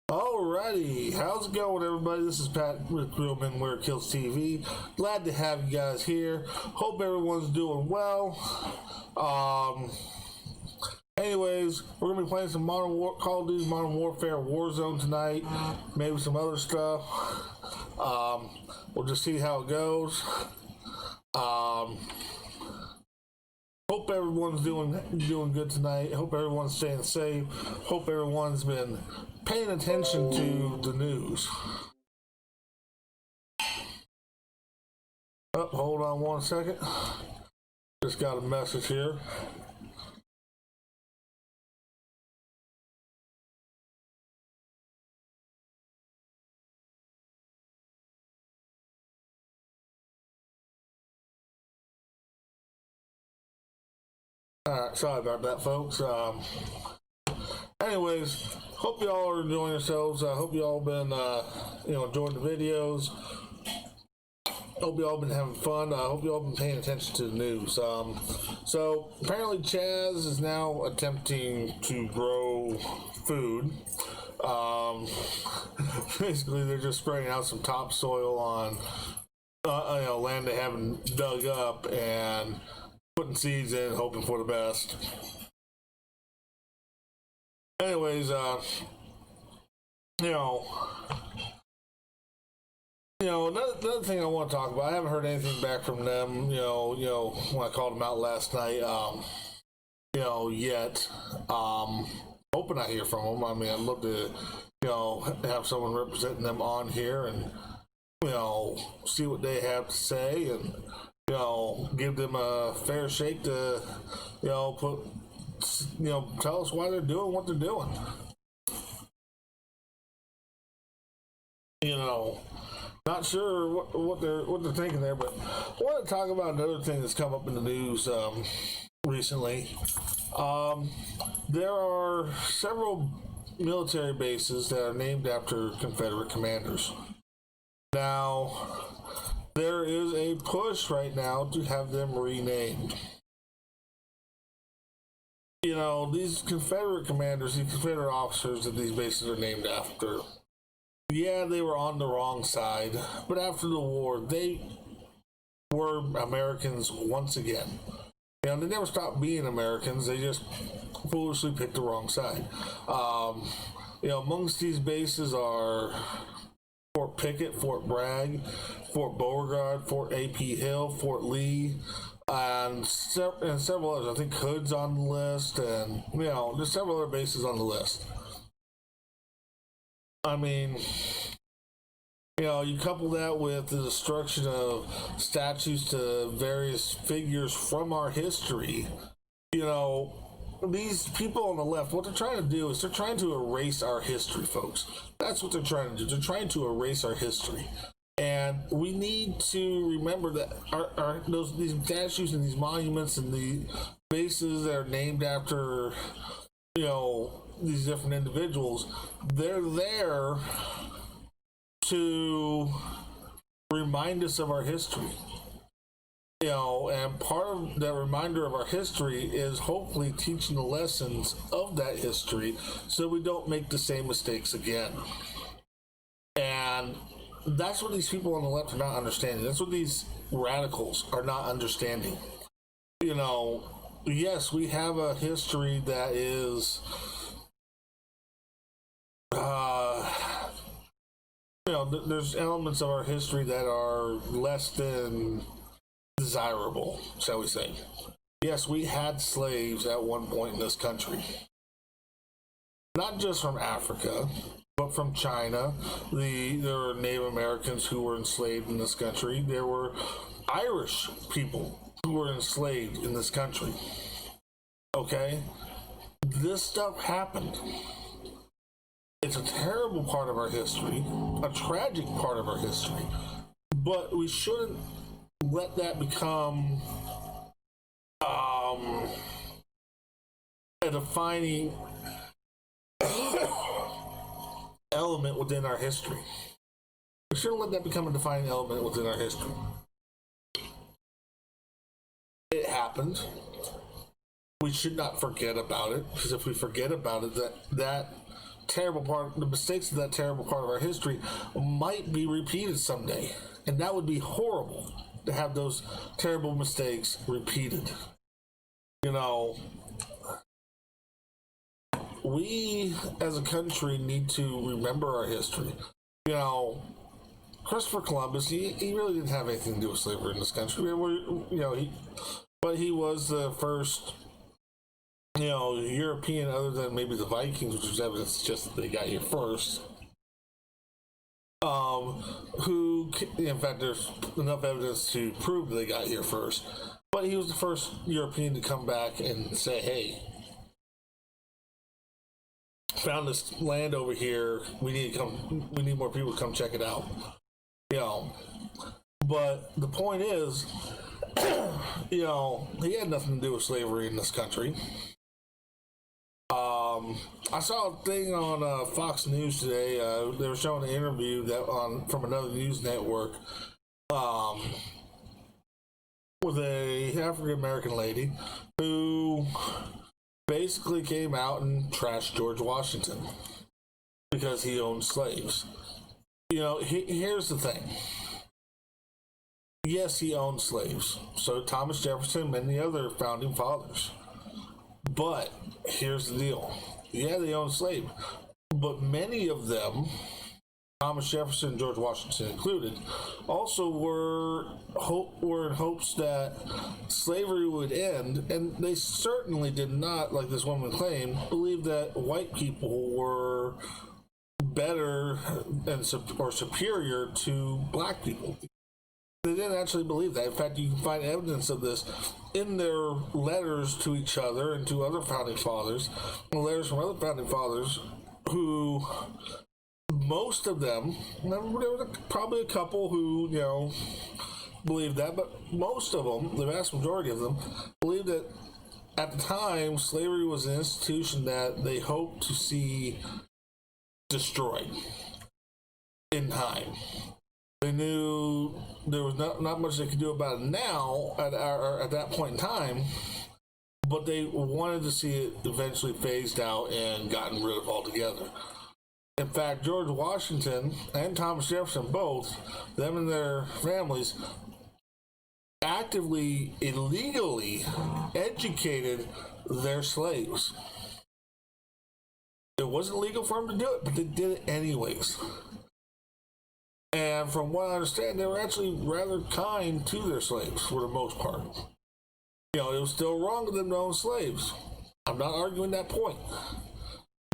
Alrighty, how's it going, everybody? This is Pat with Real Men Wear Kilts TV. Glad to have you guys here. Hope everyone's doing well. Anyways, we're gonna be playing some Call of Duty Modern Warfare Warzone tonight. Maybe some other stuff. We'll just see how it goes. Hope everyone's doing good tonight. Hope everyone's staying safe. Hope everyone's been paying attention to the news. Oh, hold on one second. Just got a message here. Alright, sorry about that, folks. Anyways, hope y'all are enjoying yourselves. I hope y'all been, enjoying the videos. Hope y'all been having fun. I hope y'all been paying attention to the news. So apparently Chaz is now attempting to grow food. Basically, they're just spraying out some topsoil on, land they haven't dug up and putting seeds in, hoping for the best. Anyways, another thing I want to talk about. I haven't heard anything back from them. When I called them out last night. Yet. Hoping I hear from them. I mean, I'd love to, have someone representing them on here and, see what they have to say and, give them a fair shake to, tell us why they're doing what they're doing. Not sure what they're thinking there, but I want to talk about another thing that's come up in the news recently. There are several military bases that are named after Confederate commanders. Now, there is a push right now to have them renamed. These Confederate commanders, these Confederate officers that these bases are named after, yeah, they were on the wrong side, but after the war, they were Americans once again. They never stopped being Americans, they just foolishly picked the wrong side. Amongst these bases are Fort Pickett, Fort Bragg, Fort Beauregard, Fort A.P. Hill, Fort Lee, and several others. I think Hood's on the list, and there's several other bases on the list. I mean, you couple that with the destruction of statues to various figures from our history. These people on the left, what they're trying to do is they're trying to erase our history, folks. That's what they're trying to do. They're trying to erase our history. And we need to remember that these statues and these monuments and the bases that are named after, these different individuals, they're there to remind us of our history. And part of that reminder of our history is hopefully teaching the lessons of that history so we don't make the same mistakes again. And that's what these people on the left are not understanding. That's what these radicals are not understanding. Yes, we have a history that is, there's elements of our history that are less than desirable, shall we say. Yes, we had slaves at one point in this country. Not just from Africa, but from China. There were Native Americans who were enslaved in this country. There were Irish people who were enslaved in this country. Okay? This stuff happened. It's a terrible part of our history, a tragic part of our history, but we shouldn't let that become a defining element within our history. We shouldn't let that become a defining element within our history. It happened. We should not forget about it, because if we forget about it, that terrible part, the mistakes of that terrible part of our history might be repeated someday. And that would be horrible, to have those terrible mistakes repeated. You know, we as a country need to remember our history. You know, Christopher Columbus, he really didn't have anything to do with slavery in this country. But he was the first, European, other than maybe the Vikings, which was evidence just that they got here first. Who, in fact, there's enough evidence to prove that they got here first. But he was the first European to come back and say, hey, found this land over here, we need more people to come check it out. But the point is, he had nothing to do with slavery in this country. I saw a thing on Fox News today. They were showing an interview from another news network with a African American lady who basically came out and trashed George Washington because he owned slaves. Here's the thing. Yes, he owned slaves. So Thomas Jefferson and many other founding fathers. But here's the deal. Yeah, they owned slaves. But many of them, Thomas Jefferson and George Washington included, also were in hopes that slavery would end, and they certainly did not, like this woman claimed, believe that white people were better or superior to black people. They didn't actually believe that. In fact, you can find evidence of this in their letters to each other and to other founding fathers, and letters from other founding fathers who, most of them, there was probably a couple who, believed that, but most of them, the vast majority of them, believed that at the time, slavery was an institution that they hoped to see destroyed in time. They knew there was not much they could do about it now at that point in time, but they wanted to see it eventually phased out and gotten rid of altogether. In fact, George Washington and Thomas Jefferson, both, them and their families, actively, illegally educated their slaves. It wasn't legal for them to do it, but they did it anyways. And from what I understand, they were actually rather kind to their slaves for the most part. It was still wrong of them to own slaves. I'm not arguing that point.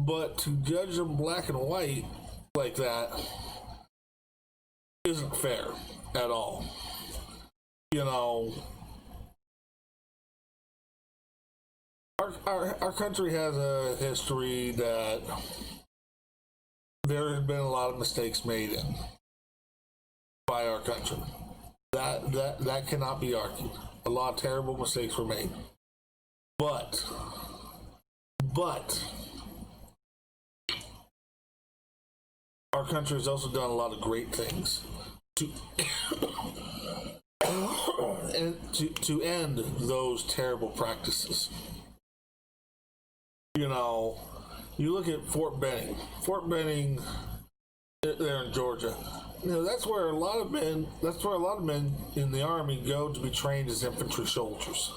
But to judge them black and white like that isn't fair at all. Our country has a history that there have been a lot of mistakes made in by our country. That cannot be argued. A lot of terrible mistakes were made. But our country has also done a lot of great things to end those terrible practices. You look at Fort Benning. Fort Benning there in Georgia. That's where a lot of men in the Army go to be trained as infantry soldiers.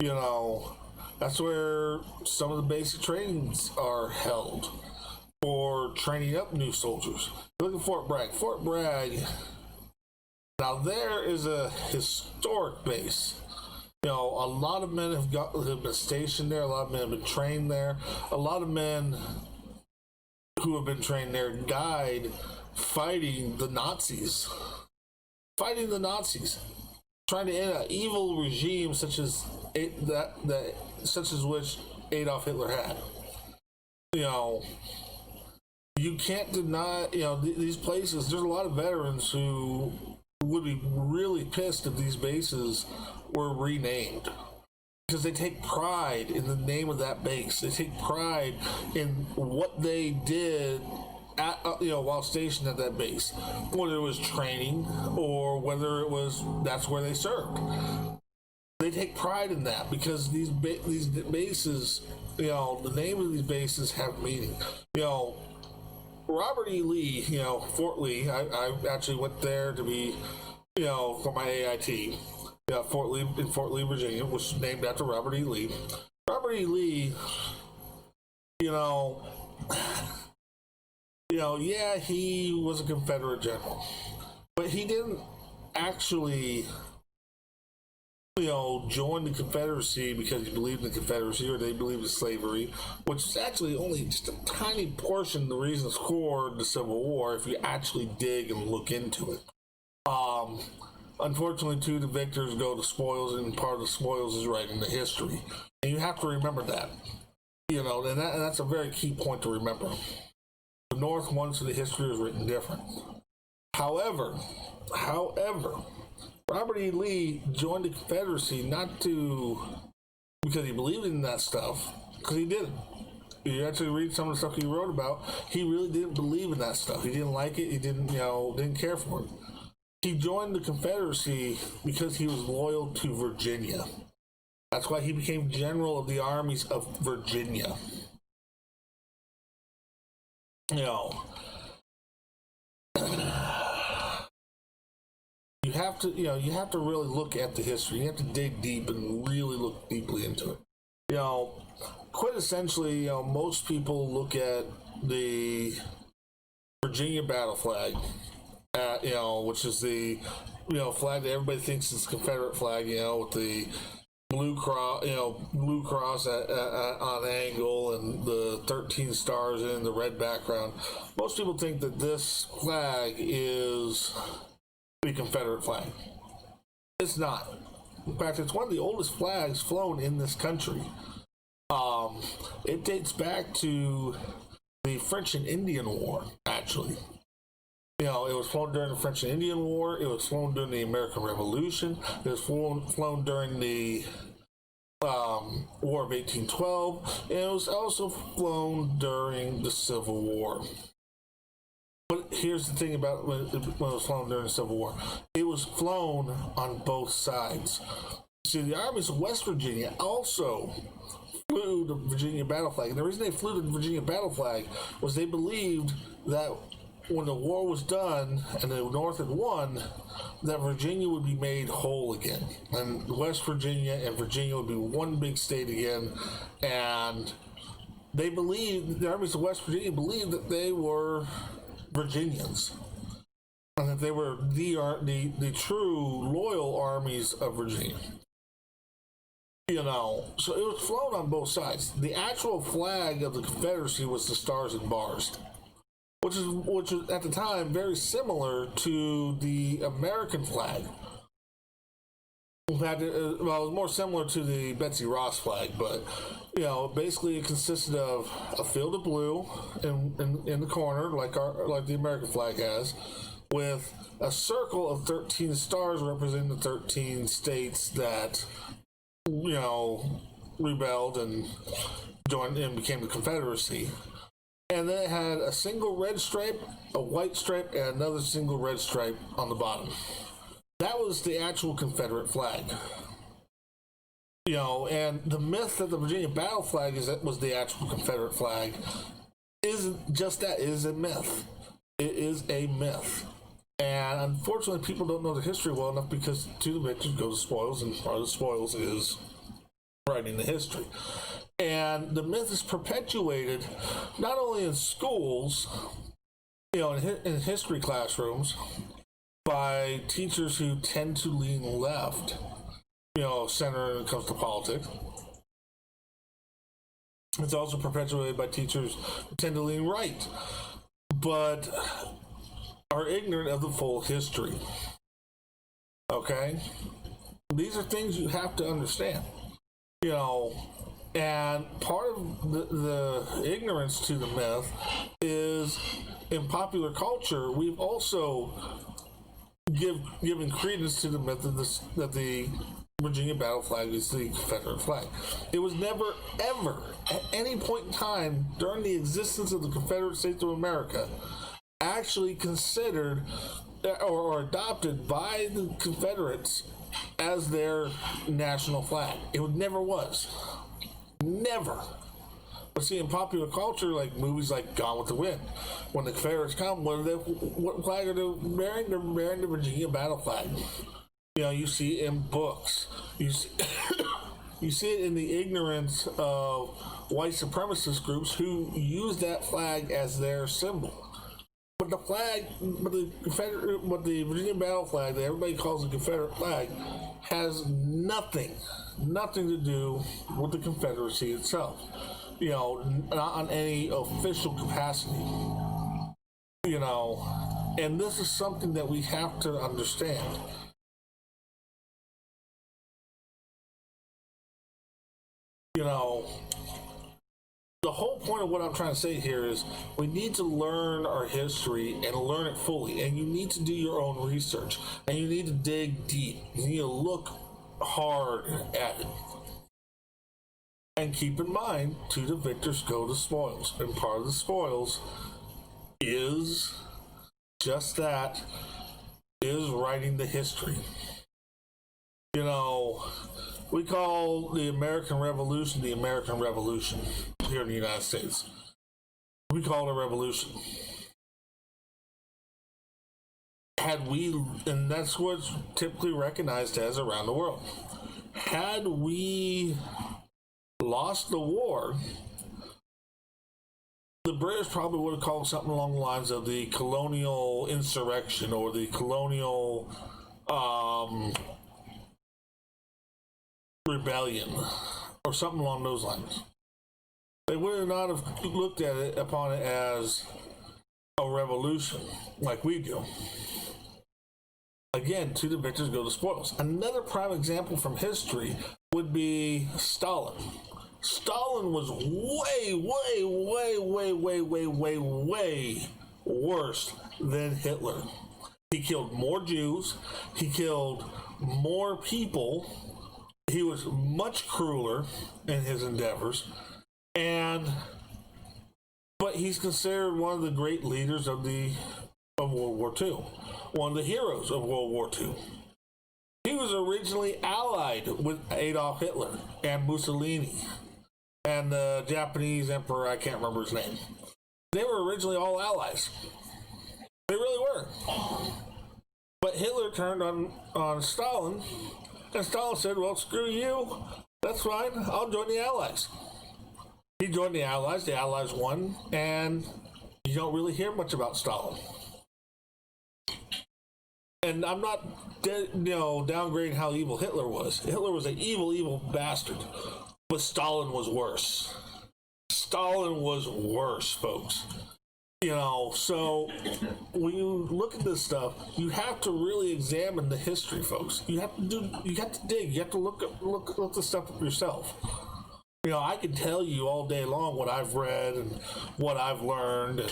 That's where some of the basic trainings are held for training up new soldiers. Look at Fort Bragg. Fort Bragg, now there is a historic base. A lot of men have been stationed there. A lot of men have been trained there. A lot of men who have been trained there died fighting the Nazis. Trying to end an evil regime such as which Adolf Hitler had. You can't deny, these places, there's a lot of veterans who would be really pissed if these bases were renamed. Because they take pride in the name of that base. They take pride in what they did while stationed at that base, whether it was training or whether it was that's where they served. They take pride in that because these bases, the name of these bases have meaning. Robert E. Lee, Fort Lee. I actually went there to be, for my AIT. Fort Lee, Virginia, was named after Robert E. Lee. Robert E. Lee, yeah, he was a Confederate general, but he didn't actually, join the Confederacy because he believed in the Confederacy or they believed in slavery, which is actually only just a tiny portion of the reasons for the Civil War if you actually dig and look into it. Unfortunately, too, the victors go to spoils, and part of the spoils is writing the history. And you have to remember that. And that's a very key point to remember. The North wants the history is written different. However, Robert E. Lee joined the Confederacy not because he believed in that stuff, because he didn't. You actually read some of the stuff he wrote about, he really didn't believe in that stuff. He didn't like it, he didn't care for it. He joined the Confederacy because he was loyal to Virginia. That's why he became general of the armies of Virginia. You have to really look at the history. You have to dig deep and really look deeply into it. Quintessentially, most people look at the Virginia battle flag, which is the, flag that everybody thinks is Confederate flag, with the blue cross on angle and the 13 stars in the red background. Most people think that this flag is the Confederate flag. It's not. In fact, it's one of the oldest flags flown in this country. It dates back to the French and Indian War, actually. It was flown during the French and Indian War. It was flown during the American Revolution. It was flown during the War of 1812. And it was also flown during the Civil War. But here's the thing about when it was flown during the Civil War. It was flown on both sides. See, the armies of West Virginia also flew the Virginia battle flag. And the reason they flew the Virginia battle flag was they believed that when the war was done and the North had won, that Virginia would be made whole again. And West Virginia and Virginia would be one big state again. And they believed, the armies of West Virginia believed that they were Virginians. And that they were the true loyal armies of Virginia. So it was flown on both sides. The actual flag of the Confederacy was the stars and bars, which was at the time very similar to the American flag. In fact, it was more similar to the Betsy Ross flag, but basically it consisted of a field of blue in the corner, like the American flag has, with a circle of 13 stars representing the 13 states that rebelled and joined and became the Confederacy. And then it had a single red stripe, a white stripe, and another single red stripe on the bottom. That was the actual Confederate flag. And the myth that the Virginia battle flag was the actual Confederate flag isn't just that. It is a myth. It is a myth. And unfortunately, people don't know the history well enough because to the victors go the spoils, and part of the spoils is writing the history. And the myth is perpetuated not only in schools, in history classrooms, by teachers who tend to lean left, center when it comes to politics. It's also perpetuated by teachers who tend to lean right, but are ignorant of the full history. Okay? These are things you have to understand. And part of the ignorance to the myth is in popular culture, we've also given credence to the myth that the Virginia battle flag is the Confederate flag. It was never, ever, at any point in time during the existence of the Confederate States of America, actually considered or adopted by the Confederates as their national flag. It never was. Never. But see, in popular culture, like movies like Gone with the Wind, when the Confederates come, what flag are they bearing? They're bearing the Virginia battle flag. You know, you see it in books. You see, you see it in the ignorance of white supremacist groups who use that flag as their symbol. But the flag, but the Virginia battle flag that everybody calls the Confederate flag has nothing to do with the Confederacy itself. You know, not on any official capacity. You know, and this is something that we have to understand. You know, the whole point of what I'm trying to say here is we need to learn our history and learn it fully. And you need to do your own research. And you need to dig deep. You need to look hard at it. And keep in mind, to the victors go the spoils. And part of the spoils is just that, is writing the history. You know, we call the American Revolution here in the United States. We call it a revolution. And that's what's typically recognized as around the world. Had we lost the war, the British probably would have called something along the lines of the colonial insurrection or the colonial rebellion or something along those lines. They would not have looked at it upon it as a revolution like we do. Again, to the victors go the spoils. Another prime example from history would be Stalin. Stalin was way worse than Hitler. He killed more Jews. He killed more people. He was much crueler in his endeavors. But he's considered one of the great leaders of World War II. One of the heroes of World War II. He was originally allied with Adolf Hitler and Mussolini and the Japanese emperor, I can't remember his name. They were originally all allies. They really were. But Hitler turned on Stalin, and Stalin said, well, screw you. That's fine. I'll join the Allies. He joined the Allies won, and you don't really hear much about Stalin. And I'm not, downgrading how evil Hitler was. Hitler was an evil bastard. But Stalin was worse. Stalin was worse, folks. So when you look at this stuff, you have to really examine the history, folks. You have to dig. You have to look the stuff up yourself. I can tell you all day long what I've read and what I've learned and,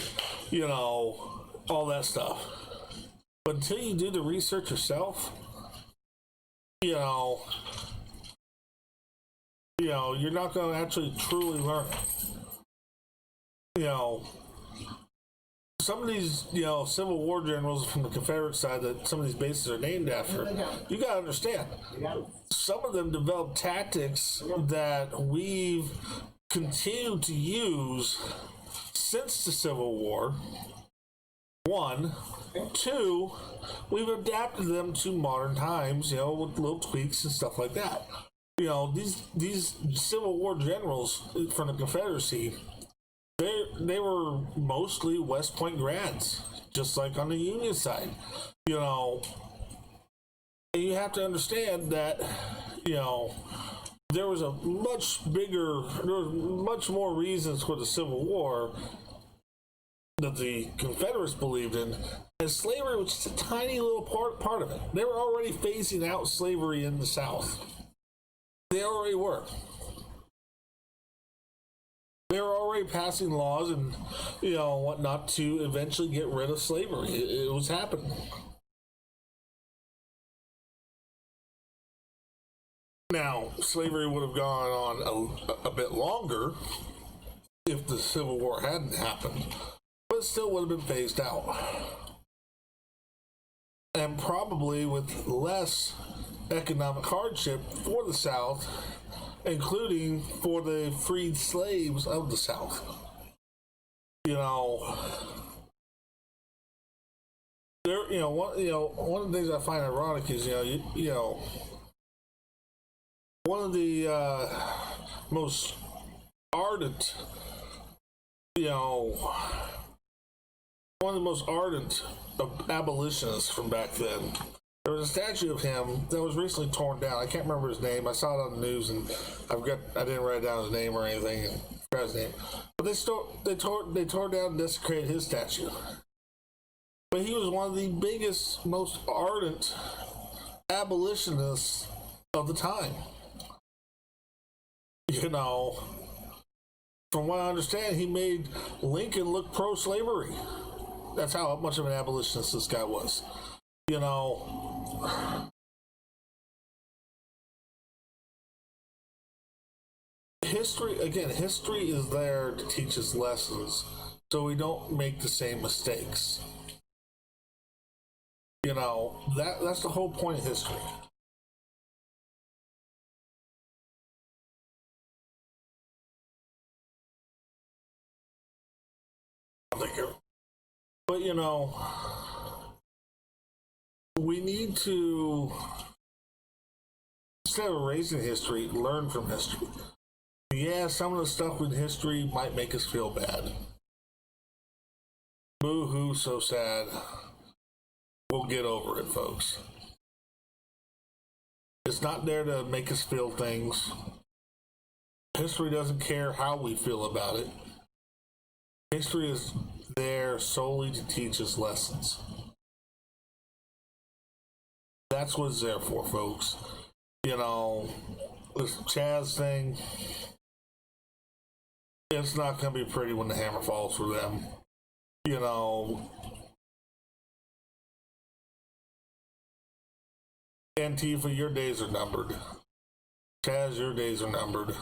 all that stuff. But until you do the research yourself, you're not going to actually truly learn it. Some of these, Civil War generals from the Confederate side that some of these bases are named after, you got to understand, some of them developed tactics that we've continued to use since the Civil War. One. Two, we've adapted them to modern times, with little tweaks and stuff like that. These Civil War generals from the Confederacy, they were mostly West Point grads, just like on the Union side. And you have to understand that, there was much more reasons for the Civil War that the Confederates believed in, and slavery was just a tiny little part of it. They were already phasing out slavery in the South. They already were. They were already passing laws and, whatnot to eventually get rid of slavery. It was happening. Now, slavery would have gone on a bit longer if the Civil War hadn't happened, but it still would have been phased out. And probably with less economic hardship for the South, including for the freed slaves of the South. You know, one of the things I find ironic is, one of the most ardent, one of the most ardent of abolitionists from back then. There was a statue of him that was recently torn down. I can't remember his name. I saw it on the news, and I didn't write down his name or anything, and forgot his name. But they tore down and desecrated his statue. But he was one of the biggest, most ardent abolitionists of the time. From what I understand, he made Lincoln look pro-slavery. That's how much of an abolitionist this guy was. History is there to teach us lessons so we don't make the same mistakes. That's the whole point of history. But we need to, instead of erasing history, learn from history. Yeah, some of the stuff in history might make us feel bad. Boo-hoo, so sad. We'll get over it, folks. It's not there to make us feel things. History doesn't care how we feel about it. History is there solely to teach us lessons. That's what it's there for, folks. This Chaz thing, it's not going to be pretty when the hammer falls for them. Antifa, your days are numbered. Chaz, your days are numbered.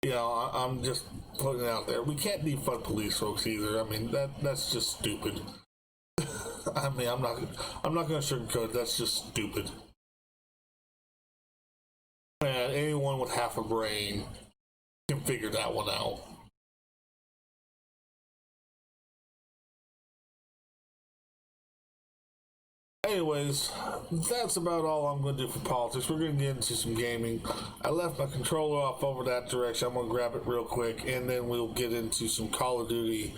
I'm just putting it out there. We can't defund police folks either. I mean, that's just stupid. I mean, I'm not going to sugarcoat it. That's just stupid. And anyone with half a brain can figure that one out. Anyways, that's about all I'm going to do for politics. We're going to get into some gaming. I left my controller off over that direction. I'm going to grab it real quick, and then we'll get into some Call of Duty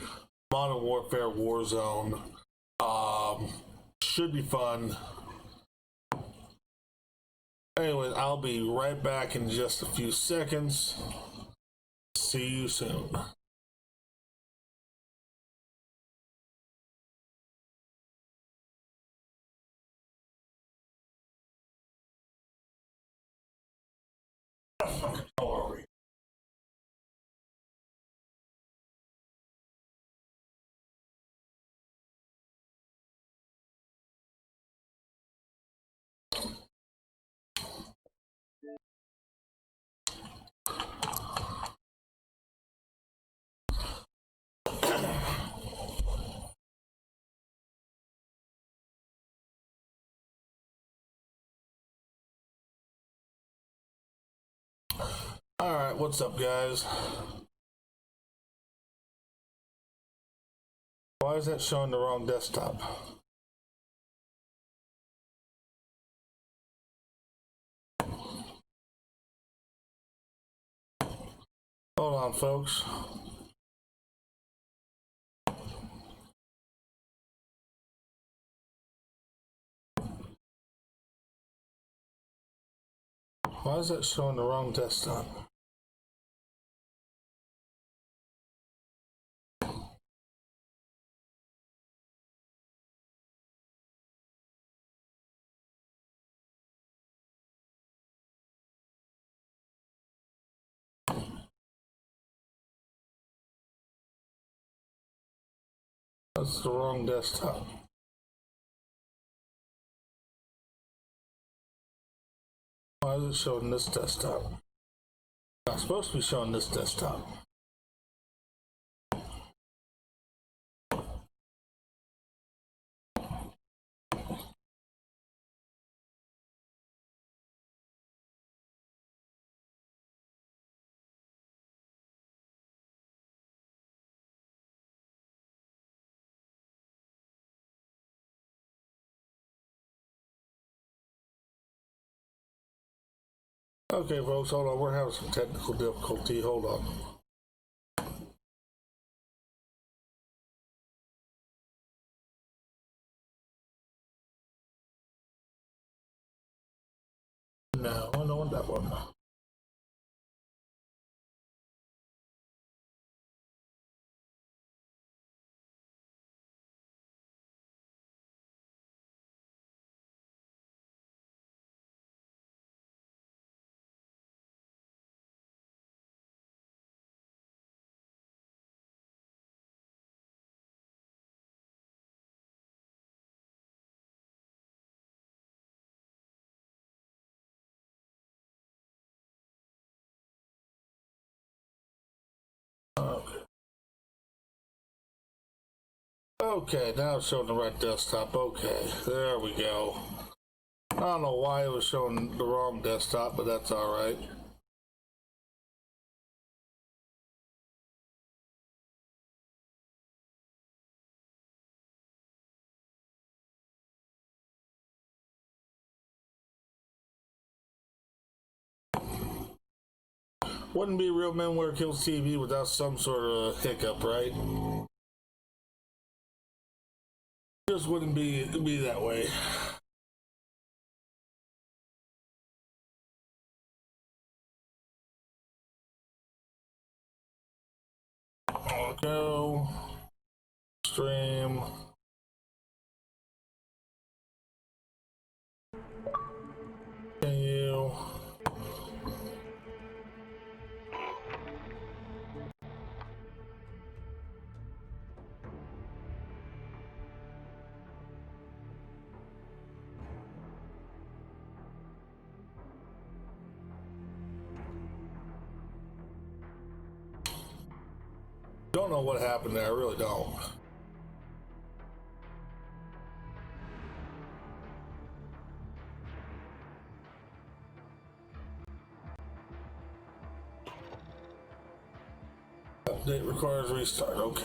Modern Warfare Warzone. Should be fun. Anyways, I'll be right back in just a few seconds. See you soon. Alright, what's up, guys? Why is that showing the wrong desktop? Hold on, folks. Why is that showing the wrong desktop? That's the wrong desktop. Why is it showing this desktop? It's supposed to be showing this desktop. Okay, folks, hold on. We're having some technical difficulty. Hold on. No, I don't want that one. Okay, now it's showing the right desktop. Okay, there we go. I don't know why it was showing the wrong desktop, but that's all right. Wouldn't be Real Men Wear Kilts TV without some sort of hiccup, right? Just wouldn't be that way. Go stream. Continue. Don't know what happened there. I really don't. Update requires restart. Okay.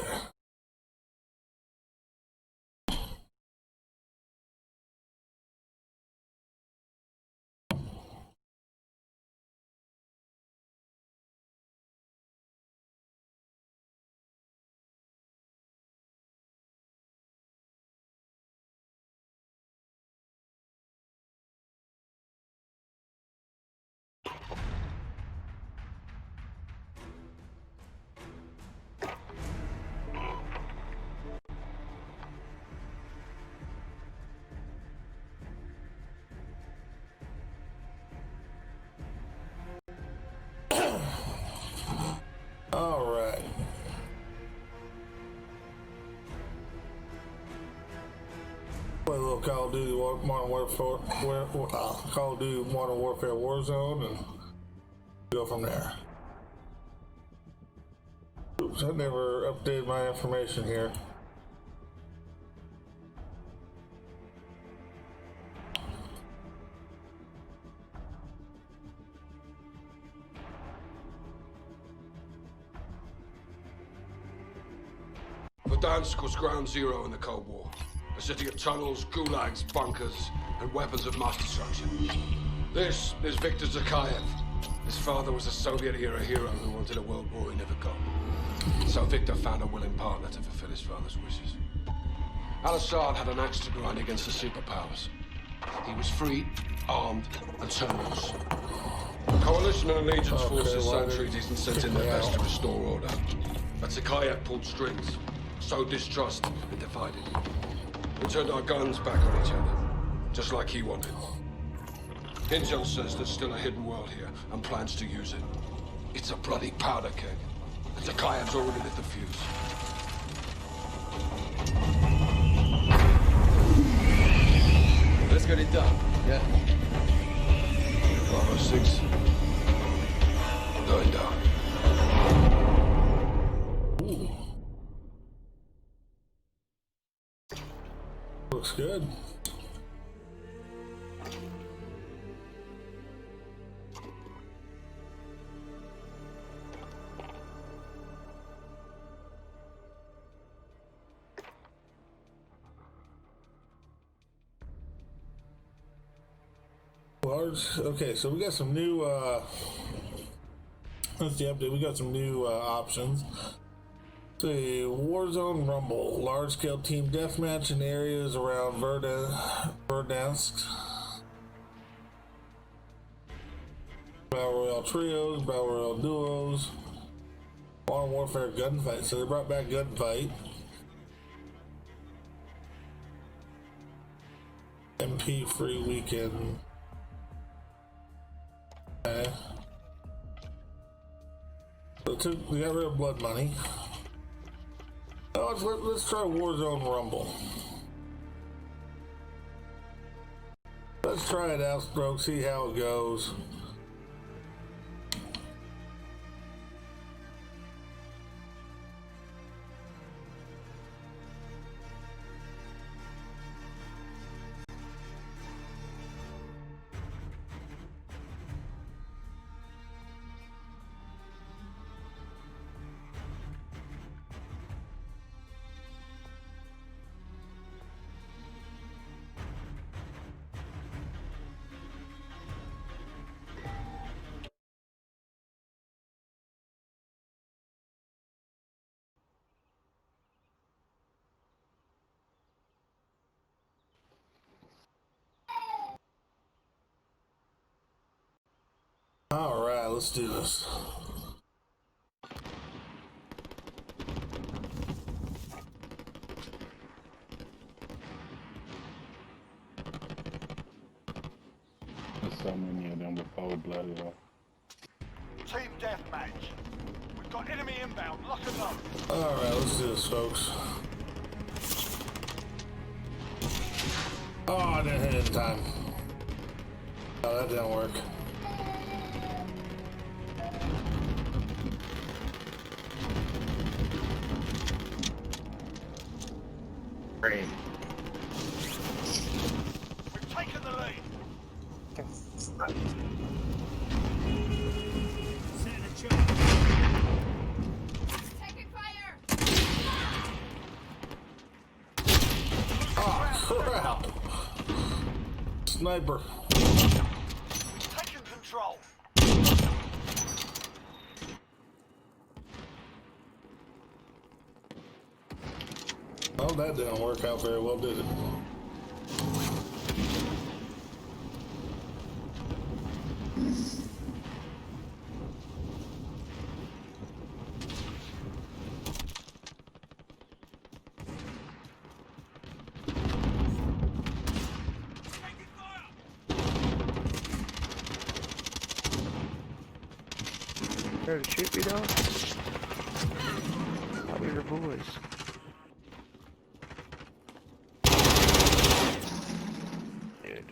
All right. Play a little Call of Duty Modern Warfare, Call of Duty Modern Warfare Warzone, and go from there. Oops, I never updated my information here. Verdansk was ground zero in the Cold War. A city of tunnels, gulags, bunkers, and weapons of mass destruction. This is Viktor Zakhaev. His father was a Soviet-era hero who wanted a world war he never got. So Viktor found a willing partner to fulfill his father's wishes. Al-Assad had an axe to grind against the superpowers. He was free, armed, and turnless. Coalition and allegiance forces signed treaties and sent in their best to restore order. But Zakhaev pulled strings, sowed distrust, and divided. We turned our guns back on each other, just like he wanted. Intel says there's still a hidden world here, and plans to use it. It's a bloody powder keg, and Zakhaev's already lit the fuse. Let's get it done, yeah? Bravo 6. Going down. Ooh. Looks good. Large. Okay, so we got some new. That's the update. We got some new options. The Warzone Rumble, large-scale team deathmatch in areas around Verdansk. Battle Royale trios, Battle Royale duos, Modern Warfare gunfight. So they brought back gunfight. MP free weekend. Okay. So we got rid of blood money. Oh, let's try Warzone Rumble. Let's try it out, Stroke, see how it goes. All right, let's do this. There's so many of them with cold blooded on. Team deathmatch. We've got enemy inbound. Lock and load. All right, let's do this, folks. Oh, I didn't hit it in time. Oh, that didn't work. Great. We've taken the lead. Taking fire! Oh, crap. Sniper. Taking control. Oh, that didn't work out very well, did it? Trying to shoot me though? Thought we were boys. Dude.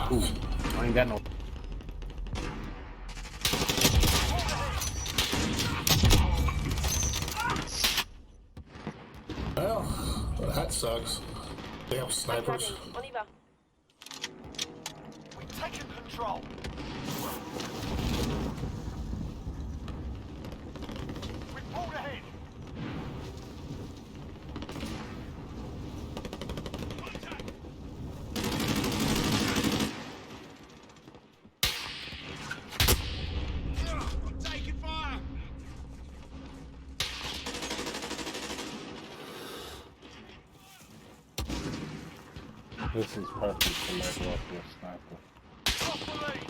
Fuck. I ain't got no. Well, that sucks. Damn snipers. On y va. We've taken control. We've pulled ahead. This is perfect to level up your sniper. Off the lead.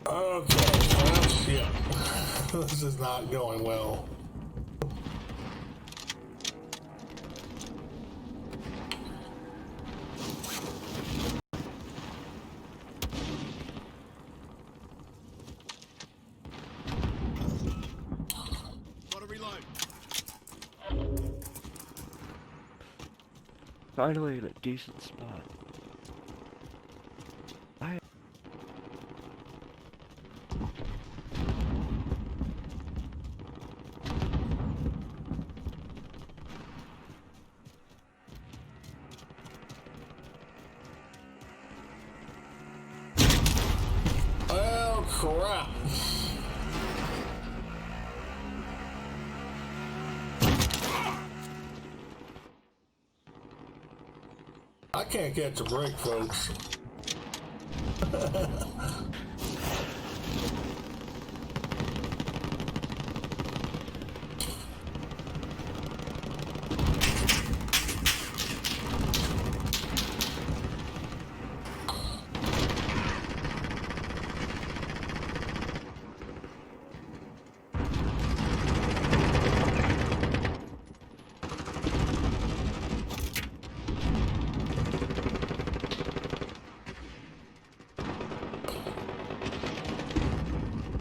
Okay, well, shit. This is not going well. Finally in a decent spot. Oh, crap. I can't catch a break, folks.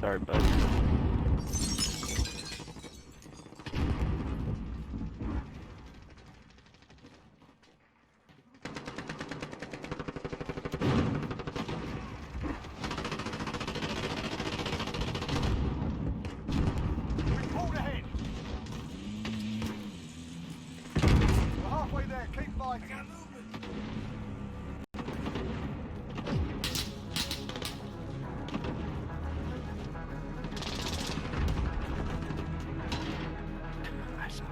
Sorry, bud. We've pulled ahead. We're halfway there. Keep fighting. I saw it.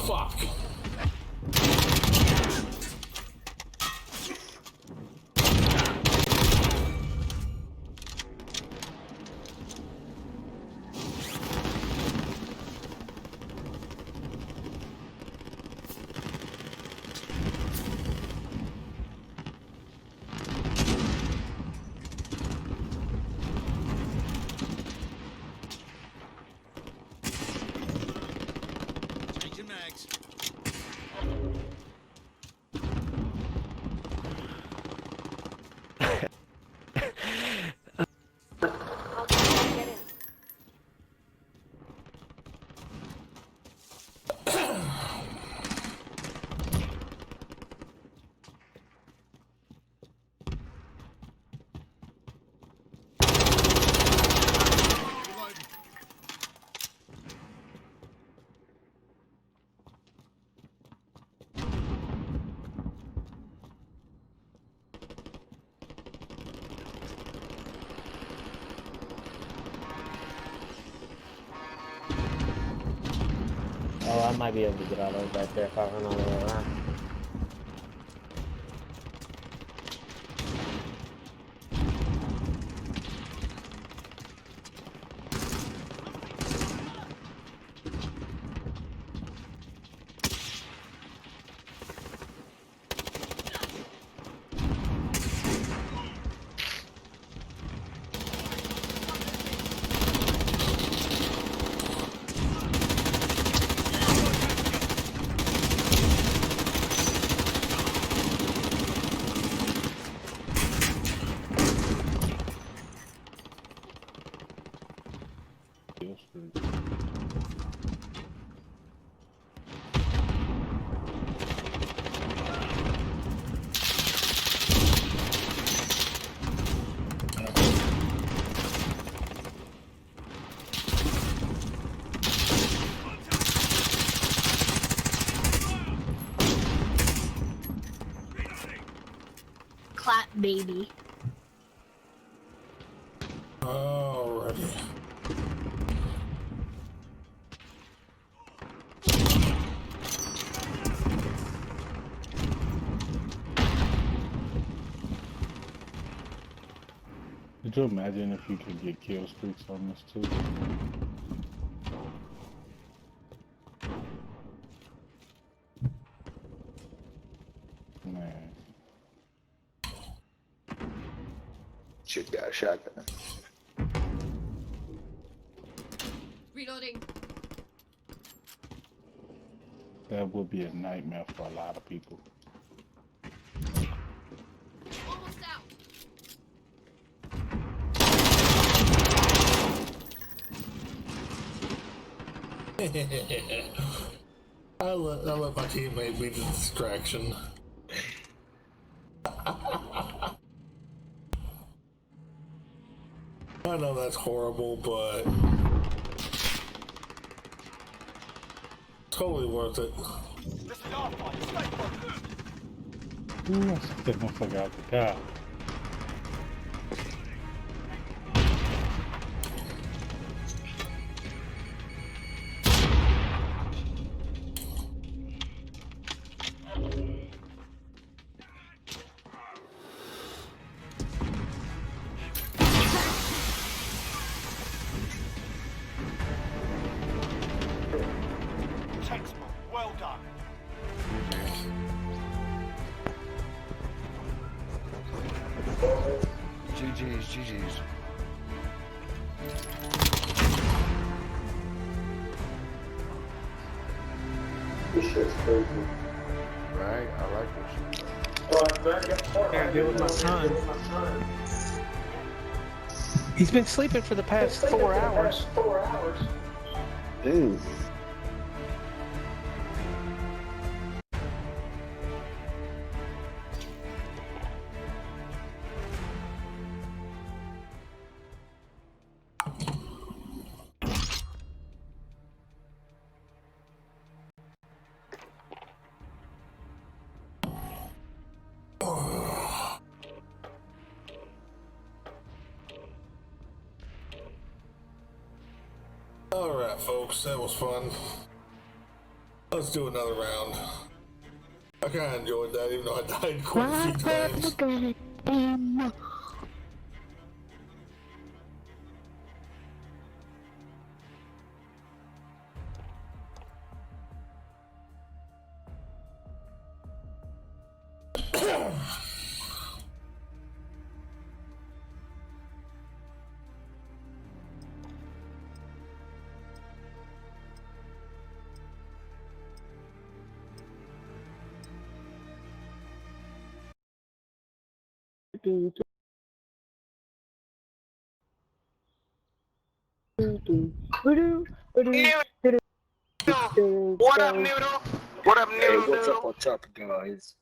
Fuck. I might be able to get all those back there if I run all the way around. Kill streak. Clap, baby. Alrighty. Could you imagine if you could get kill streaks on this too? Man. Shit got a shotgun. Reloading. That would be a nightmare for a lot of people. Almost out. I let my teammate be the distraction. I know that's horrible, but totally worth it. This is our fight. Stay focused. Ooh, I set that motherfucker out the car. Textbook. Well done. GG's. This shit's crazy. Right, I like this. Gotta deal with my son. He's been sleeping for the past 4 hours. Dude. Alright, folks, that was fun. Let's do another round. I kinda enjoyed that, even though I died quite a few times. What up, Noodle? What up, Hey, Noodle? what's up, guys?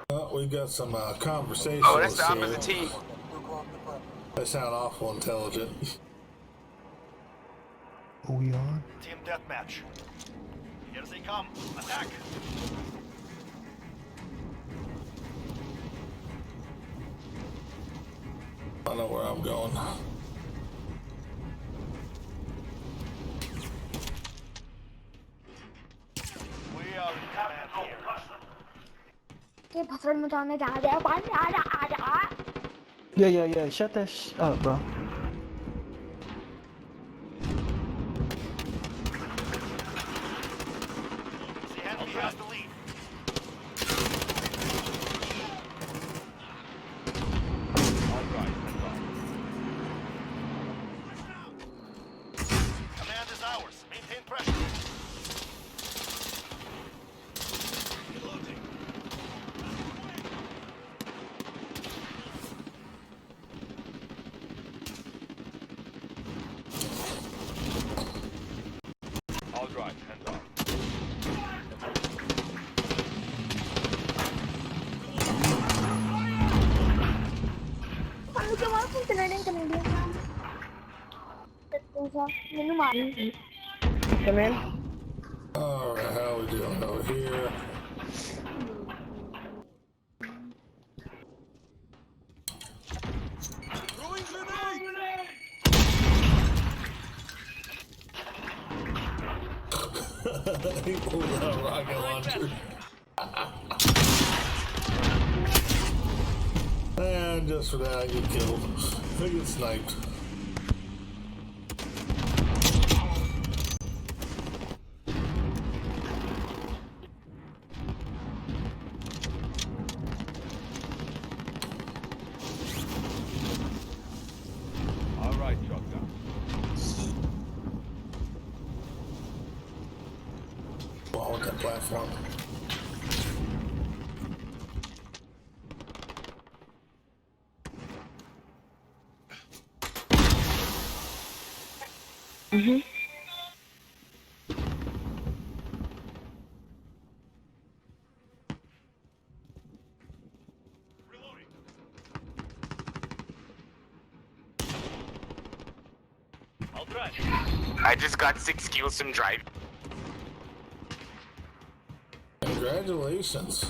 Well, we got some conversations Oh, that's the here. opposite team. They sound awful intelligent. Team deathmatch. Here they come. Attack. I know where I'm going. के फसल मचाने जा रहे हैं पानी आ जा Yeah. Shut that up, bro. The enemy has the lead. Command is ours. Maintain pressure. All right, hands off. पानी के बाद फिर Canadian मैंने मारी Come in. Alright, how we doing over here? He pulled out a rocket launcher. And just for that, I get killed. I get sniped. All right, shotgun. Wow, with that platform. I just got 6 kills in drive. Congratulations.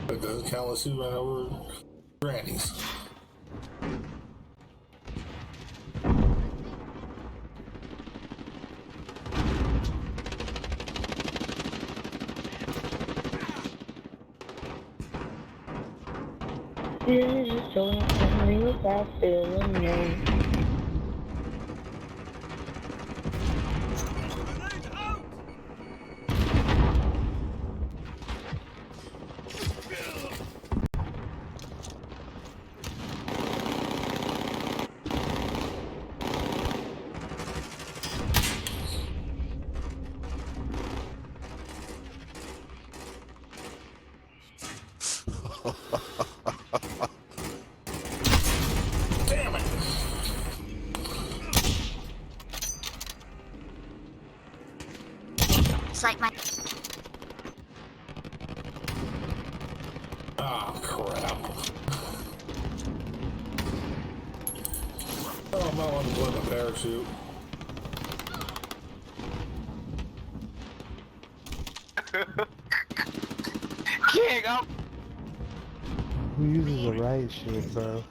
It doesn't count unless you run over grannies. Damn it! It's like my Ah, crap. Oh, I might want to blow my parachute. King up! Who uses a riot shield, bro?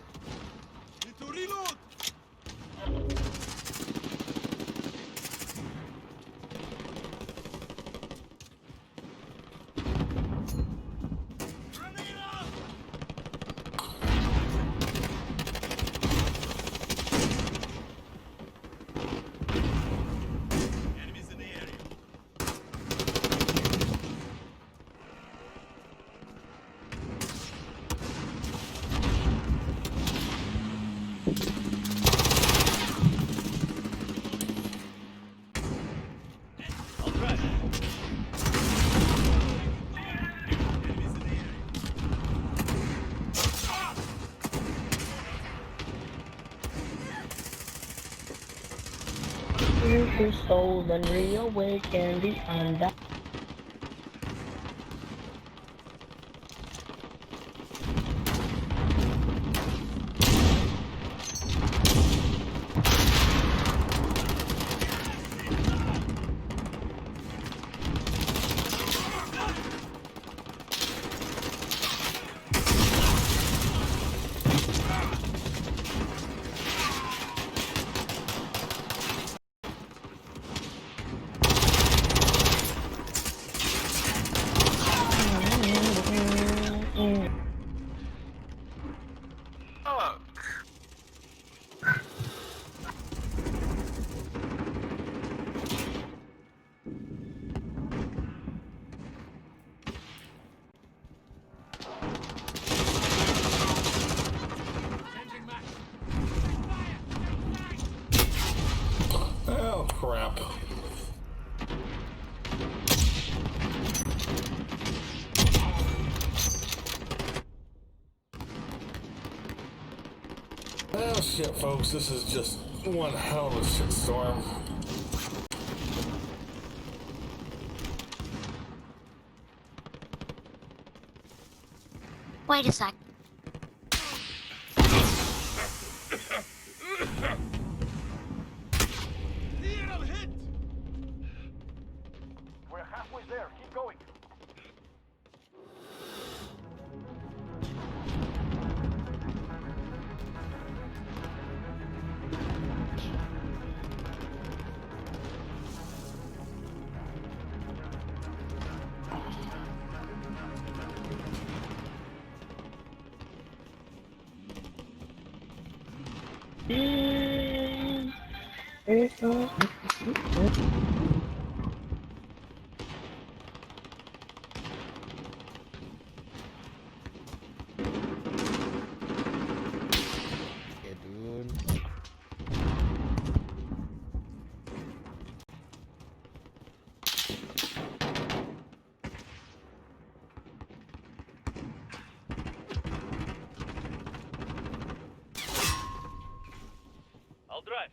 Whose soul then reawaken the undying. Oh, crap. Oh, shit, folks. This is just one hell of a shitstorm. Wait a sec. We're halfway there. Keep going. Yeah, dude. I'll drive.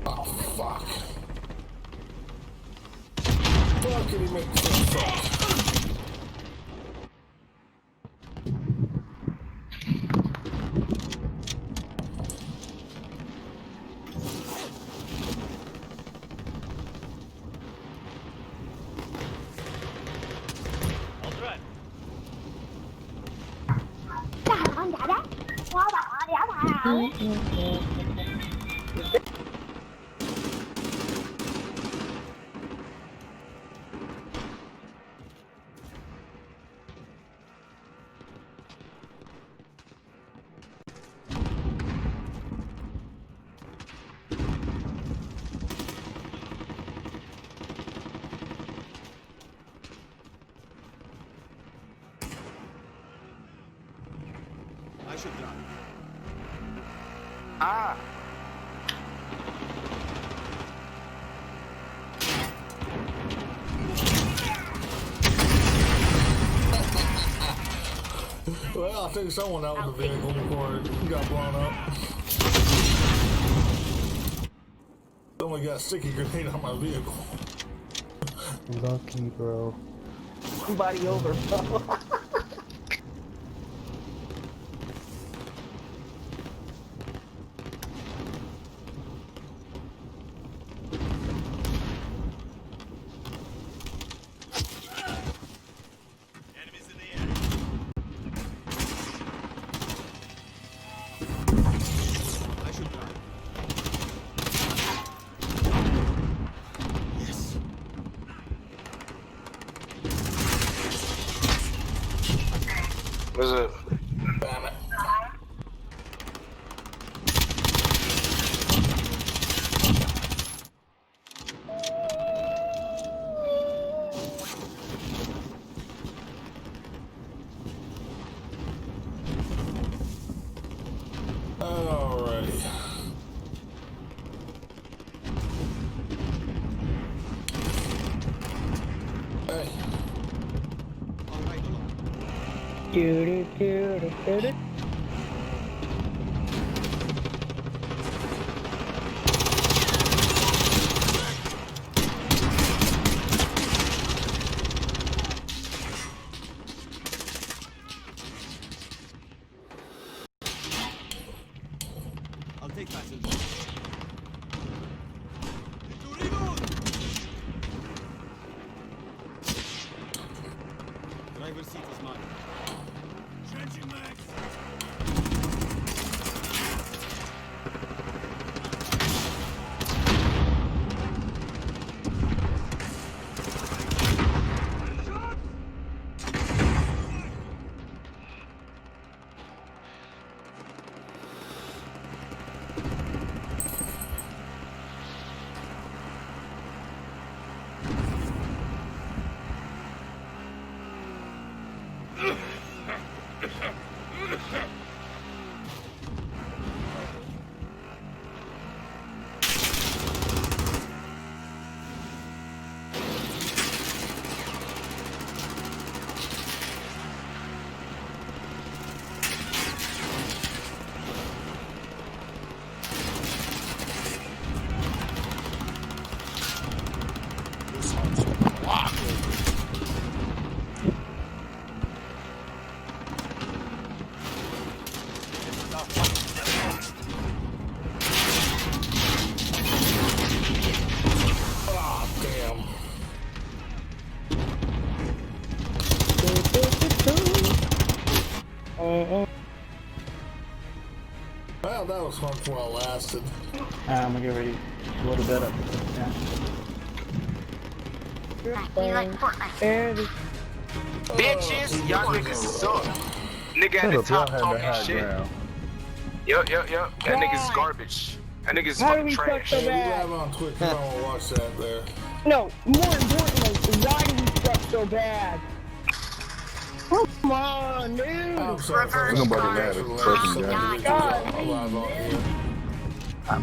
Oh, fuck. How can he make this fuck? I'll drive. I should drive. Ah. Well, I think someone out with the vehicle before it got blown up. Someone got a sticky grenade on my vehicle. Lucky, bro. Somebody over, bro. Enemies in the air. I should drive. Yes. Was it? Damn it. Alrighty. Hey. All right, along. Do-do-do-do-do-do. I'll take passengers. Driver's seat is mine. Changing mags. Ah, damn. Well, that was fun for while it lasted. I'm gonna get ready to load the bed up. You like Fortnite. Bitches, y'all niggas suck. Nigga at the Shut up, top y'all had the talking high shit. ground. Yup. That nigga's garbage. That nigga's How do fucking we suck trash. so Hey, we bad? live on Twitch. You might want to watch that there. No, more importantly, why do we suck so bad? Come on, dude. I'm sorry, Reverse folks. Nobody card. mad at Some fucking guy. individuals live on here.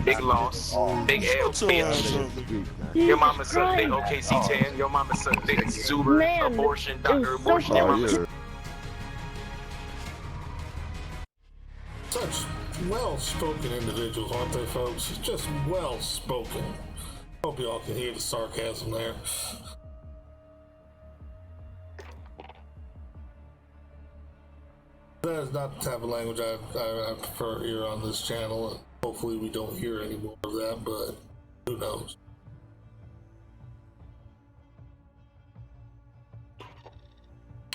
Big loss. Big L, Y'all bitch. niggas speak, man. Your mama sucked dick, Christ. OKC10. Your mama sucked dick, Zuber, Man, abortion, it doctor, was so abortion. Your Oh, mama yeah. Such well-spoken individuals, aren't they, folks? Just well-spoken. Hope y'all can hear the sarcasm there. That is not the type of language I prefer here on this channel. Hopefully we don't hear any more of that, but who knows?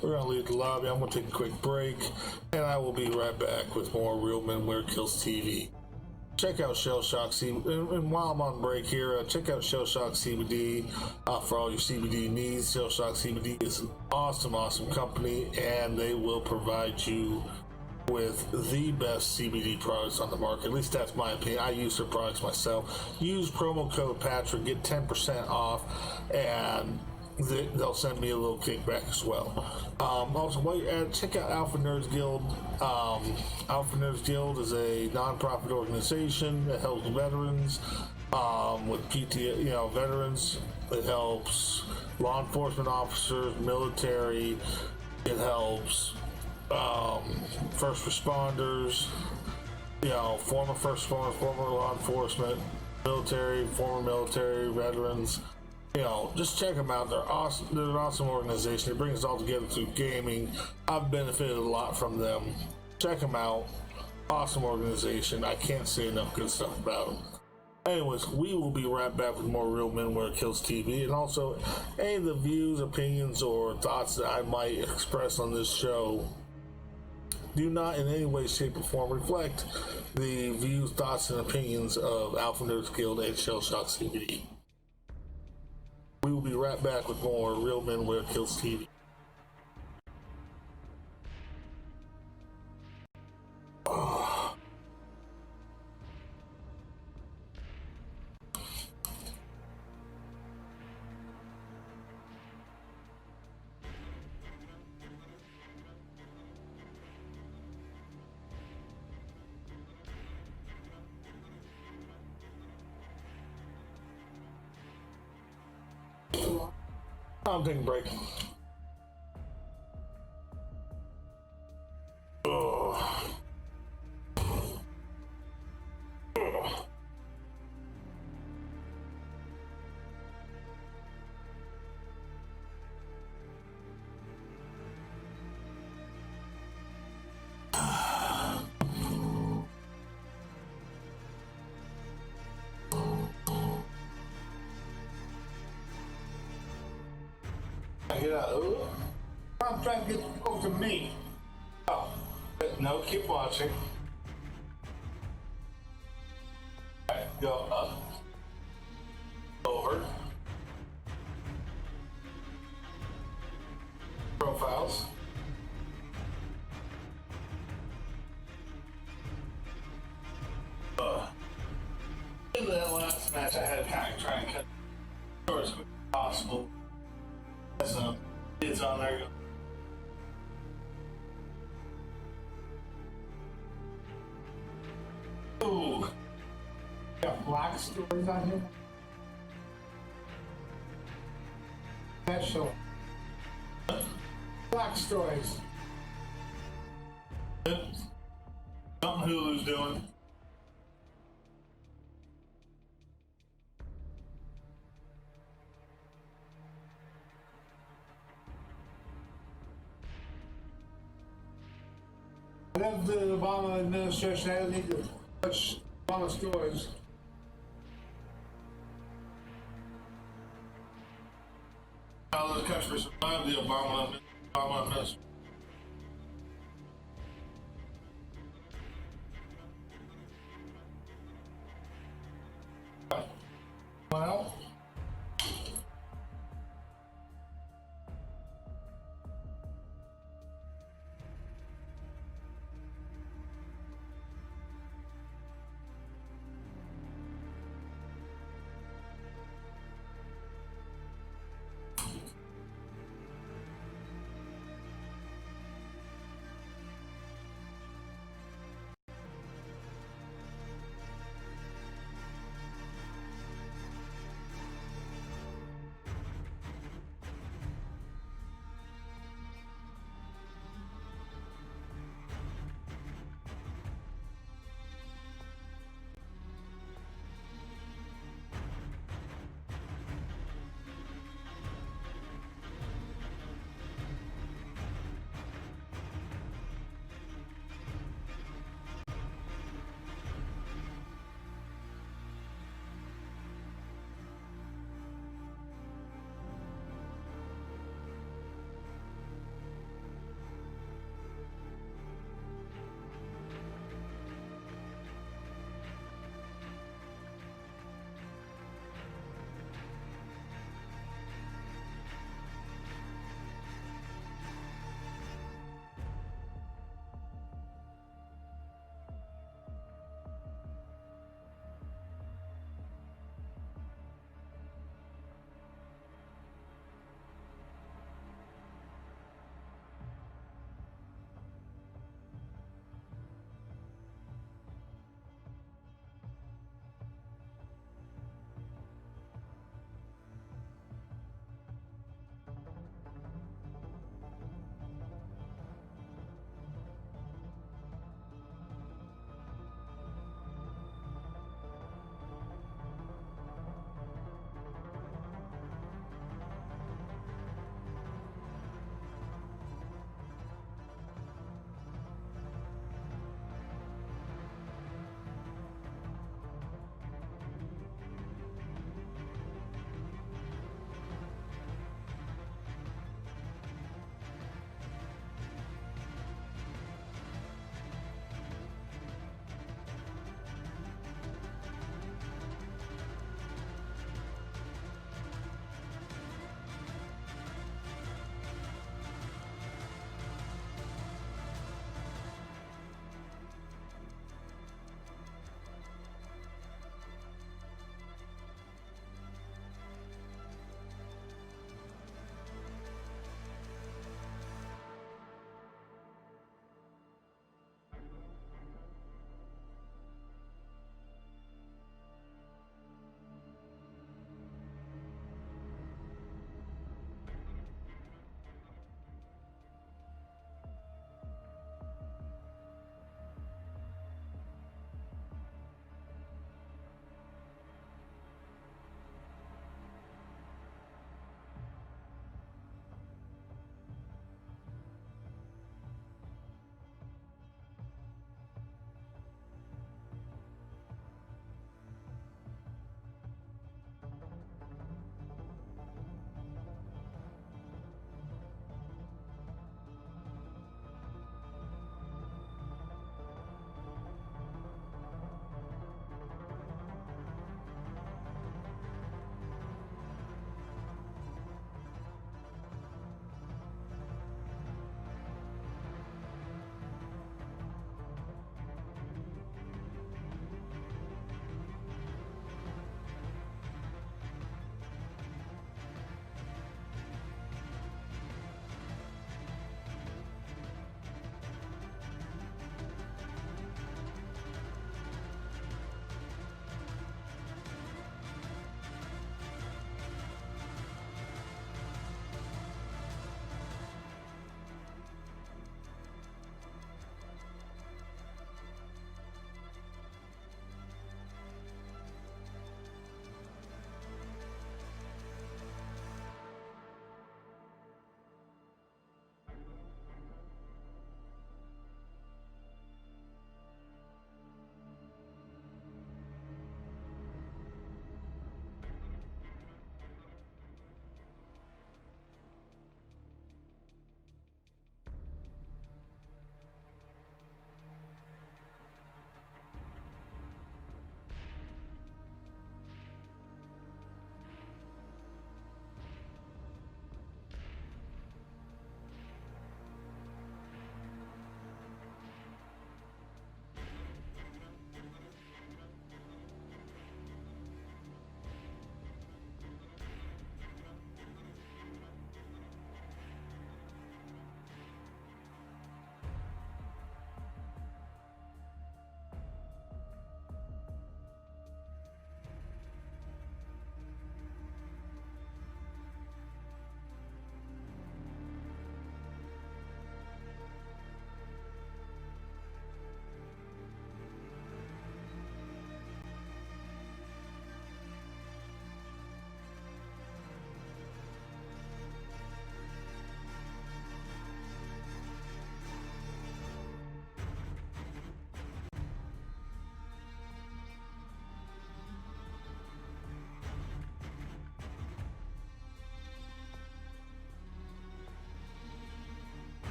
We're gonna leave the lobby. I'm gonna take a quick break, and I will be right back with more Real Men Wear Kilts TV. Check out Shell Shock CBD, and while I'm on break here, check out Shell Shock CBD for all your CBD needs. Shell Shock CBD is an awesome company, and they will provide you with the best CBD products on the market. At least that's my opinion. I use their products myself. Use promo code Patrick, get 10% off, and they'll send me a little kickback as well. Also, while you're at it, check out Alpha Nerds Guild. Alpha Nerds Guild is a non-profit organization that helps veterans with PTSD, veterans. It helps law enforcement officers, military. It helps first responders, former first responders, former law enforcement, military, former military, veterans. Just check them out. They're awesome. They're an awesome organization. It brings us all together through gaming. I've benefited a lot from them. Check them out. Awesome organization. I can't say enough good stuff about them. Anyways, we will be right back with more Real Men Wear Kilts TV, and also any of the views, opinions, or thoughts that I might express on this show do not in any way, shape, or form reflect the views, thoughts, and opinions of Alpha Nerds Guild and Shell Shock CBD. We will be right back with more Real Men Wear Kilts TV. I'm taking a break. I'm trying to get over to me. Oh, but no, keep watching. Alright, go up. Over. Profiles. In that last match, I had to kind of try and cut it short as quick as possible. So, it's on there. Ooh. Got black stories on here. That show. Black stories. Something Hulu's doing. I love the Obama administration. I don't need to touch Obama stories. How the country survived the Obama administration. Well,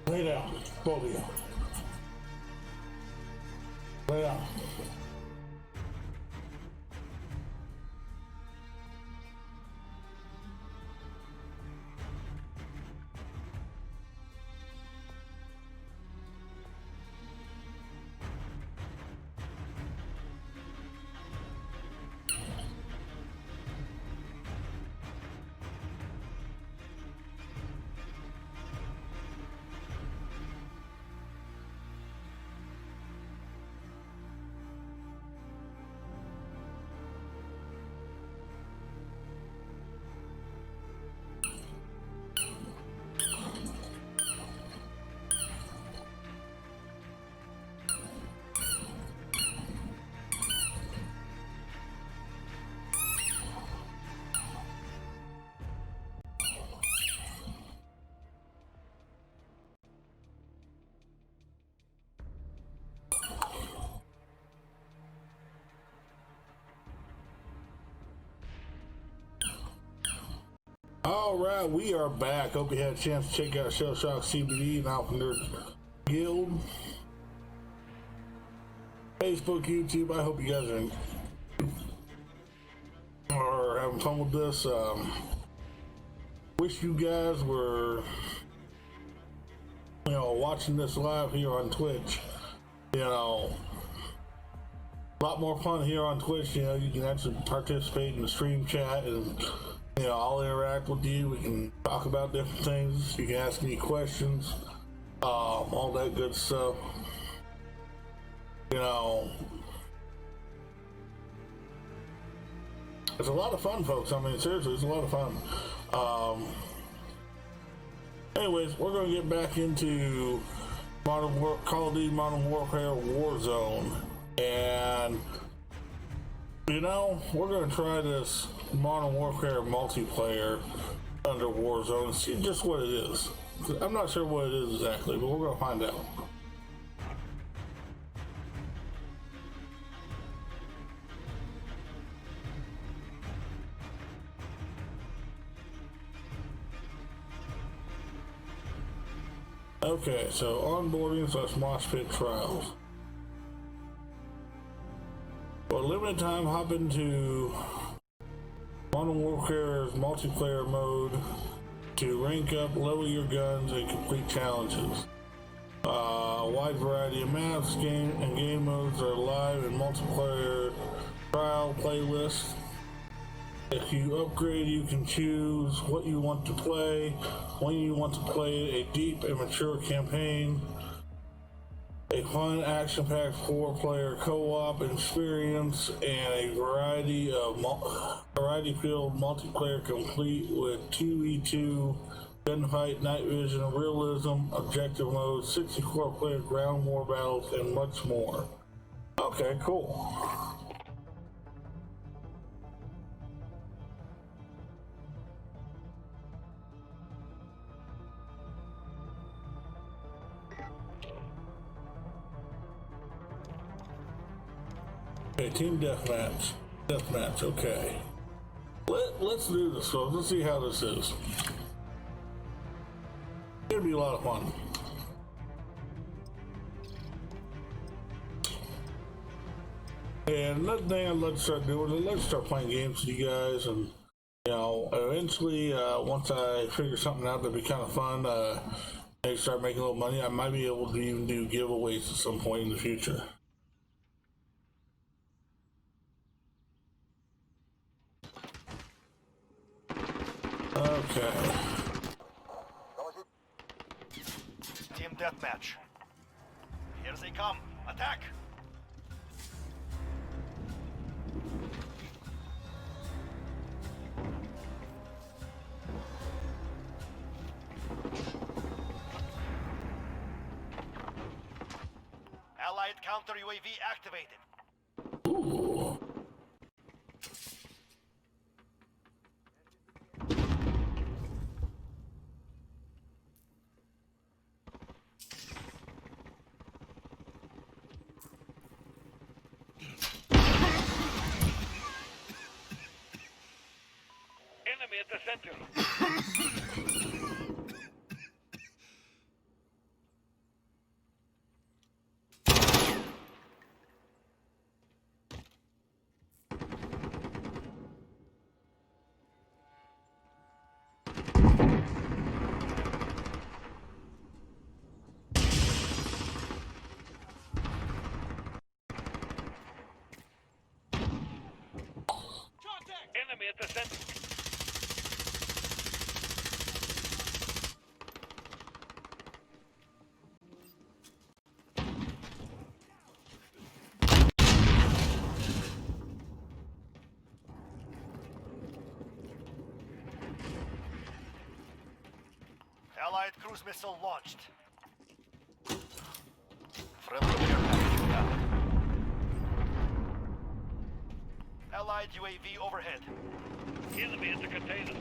Lay down, both of you. Lay down. Alright, we are back. Hope you had a chance to check out Shell Shock CBD and Alpha Nerd Guild. Facebook, YouTube, I hope you guys are having fun with this. Wish you guys were, watching this live here on Twitch. A lot more fun here on Twitch. You can actually participate in the stream chat and I'll interact with you. We can talk about different things. You can ask me questions, all that good stuff. It's a lot of fun, folks. I mean, seriously, it's a lot of fun. Anyways, we're going to get back into Call of Duty Modern Warfare Warzone. And, we're going to try this Modern Warfare multiplayer under Warzone and see just what it is. I'm not sure what it is exactly, but we're going to find out. Okay, so onboarding / mosh pit trials. For a limited time, hop into Modern Warfare's multiplayer mode to rank up, level your guns, and complete challenges. A wide variety of maps, game modes are live in multiplayer trial playlists. If you upgrade, you can choose what you want to play, when you want to play a deep and mature campaign, a fun action-packed 4-player co-op experience, and a variety-filled multiplayer complete with 2v2 gunfight, night vision, realism, objective mode, 64-player ground war battles, and much more. Okay, cool. Okay, team deathmatch, okay. Let's do this, folks. Let's see how this is. It's gonna be a lot of fun. And another thing I'd like to start doing is let's start playing games with you guys, and eventually, once I figure something out that'd be kind of fun, maybe start making a little money, I might be able to even do giveaways at some point in the future. Okay. Team deathmatch. Here they come. Attack! Allied counter UAV activated. Ooh. Enemy at the center. Enemy at the center. Allied cruise missile launched. Friendly care package down. Allied UAV overhead. Enemy at the container.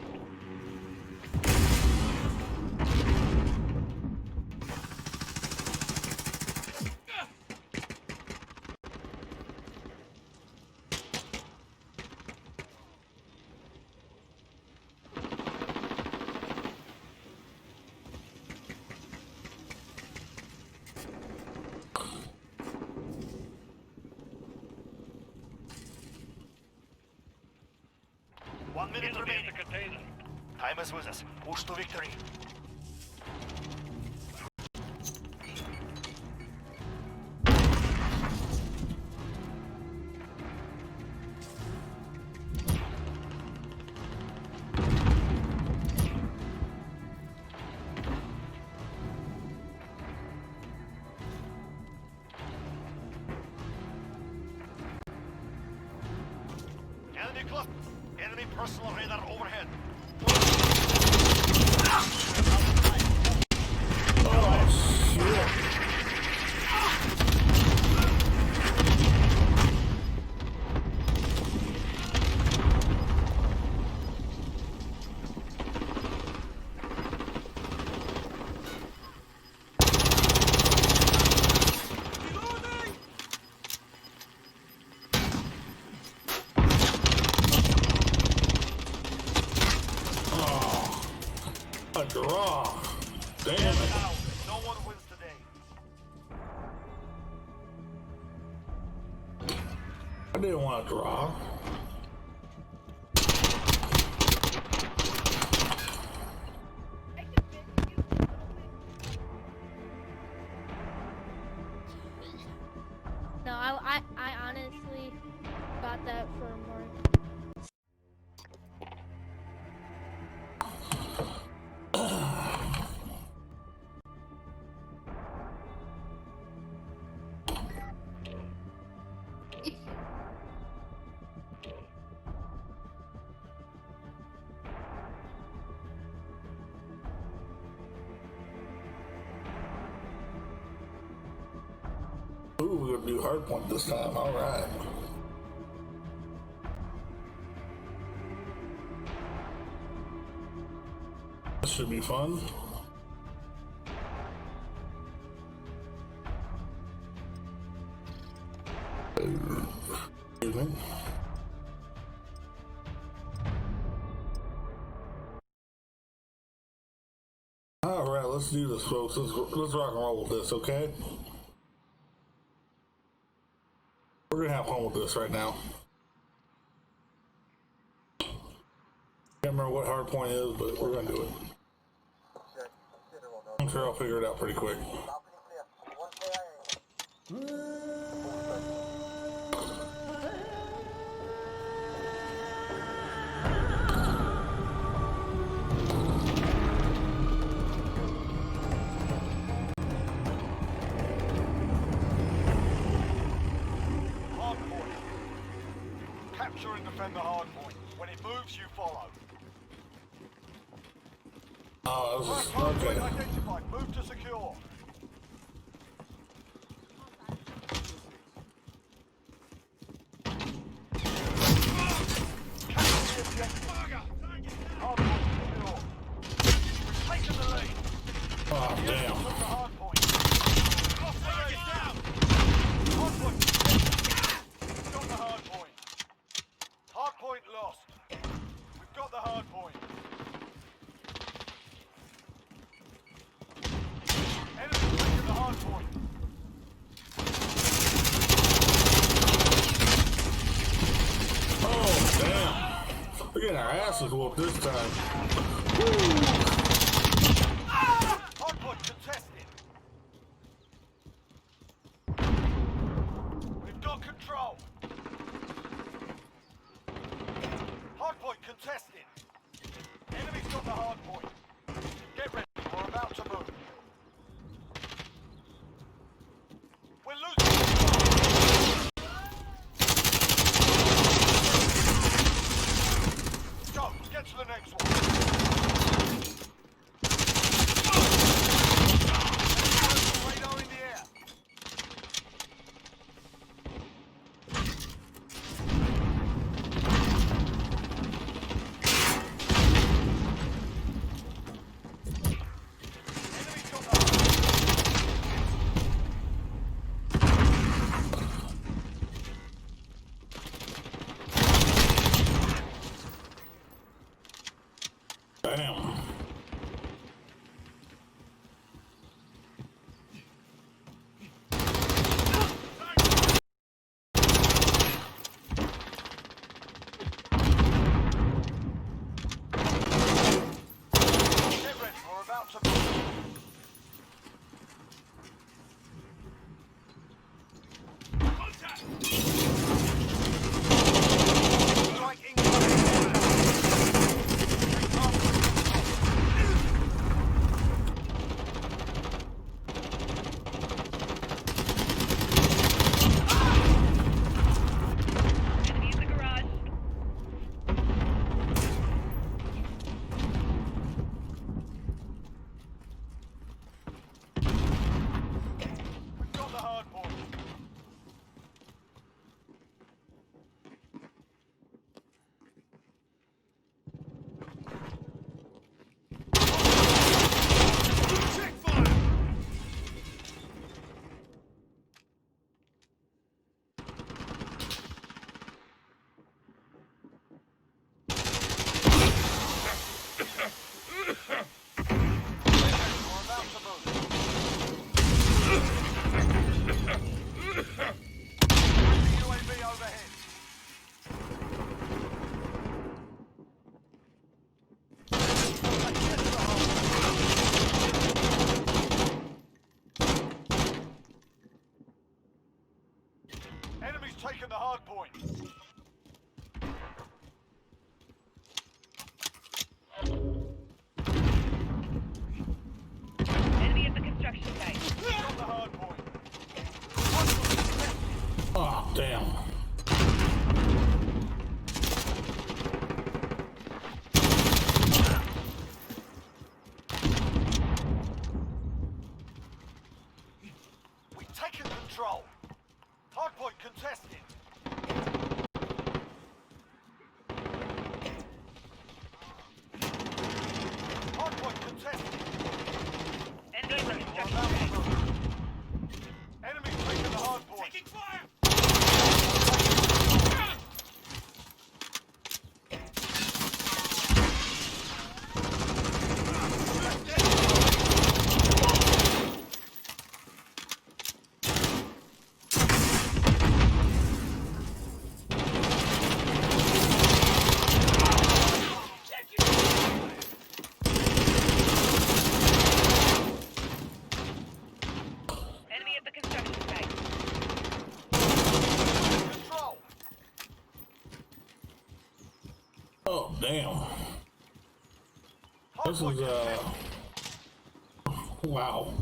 1 minute Enemy remaining. at the container. Time is with us. Push to victory. Enemy cluster. Enemy personal radar overhead. Oh, shit. A draw. Damn it. Now, no one wins today. I didn't want to draw. No, I honestly got that for Mark. Ooh, we're gonna do hard point this time. All right. This should be fun. Excuse me. All right, let's do this, folks. Let's rock and roll with this, okay? We're gonna have fun with this right now. Can't remember what hard point is, but we're gonna do it. I'm sure I'll figure it out pretty quick. Hard point. Capture and defend the hard point. When it moves, you follow. Oh, Hard this point is okay. identified. Move to secure. Capture the objective. Hard point secure. We've taken the lead. Oh, The enemy damn. took the hard point. Lost the lead. Hard point. We've got the hard point. Hard point lost. We've got the hard point. Enemy taking the hard point. Oh, damn. We're getting our asses whooped this time. Hard point contested. We've got control. Hard point contested. Enemy's got the hard point. Get ready. We're about to move. We're losing control. Go. Get to the next one. Radar in the air. Enemy's got the Damn. Strike incoming. Enemy in the garage. We've got the hard point. Check fire! We're about to move. UAV overhead. Enemy's taken the hard point. Enemy at the construction site. Got the hard point. Oh, damn. We've taken control. Hardpoint contested. Hardpoint contested. Enemy at the We're construction about to site. move. Enemy's taken the hard point. Taking fire! Enemy at the construction site. Control. Oh, damn. This Hardpoint is, contested. wow.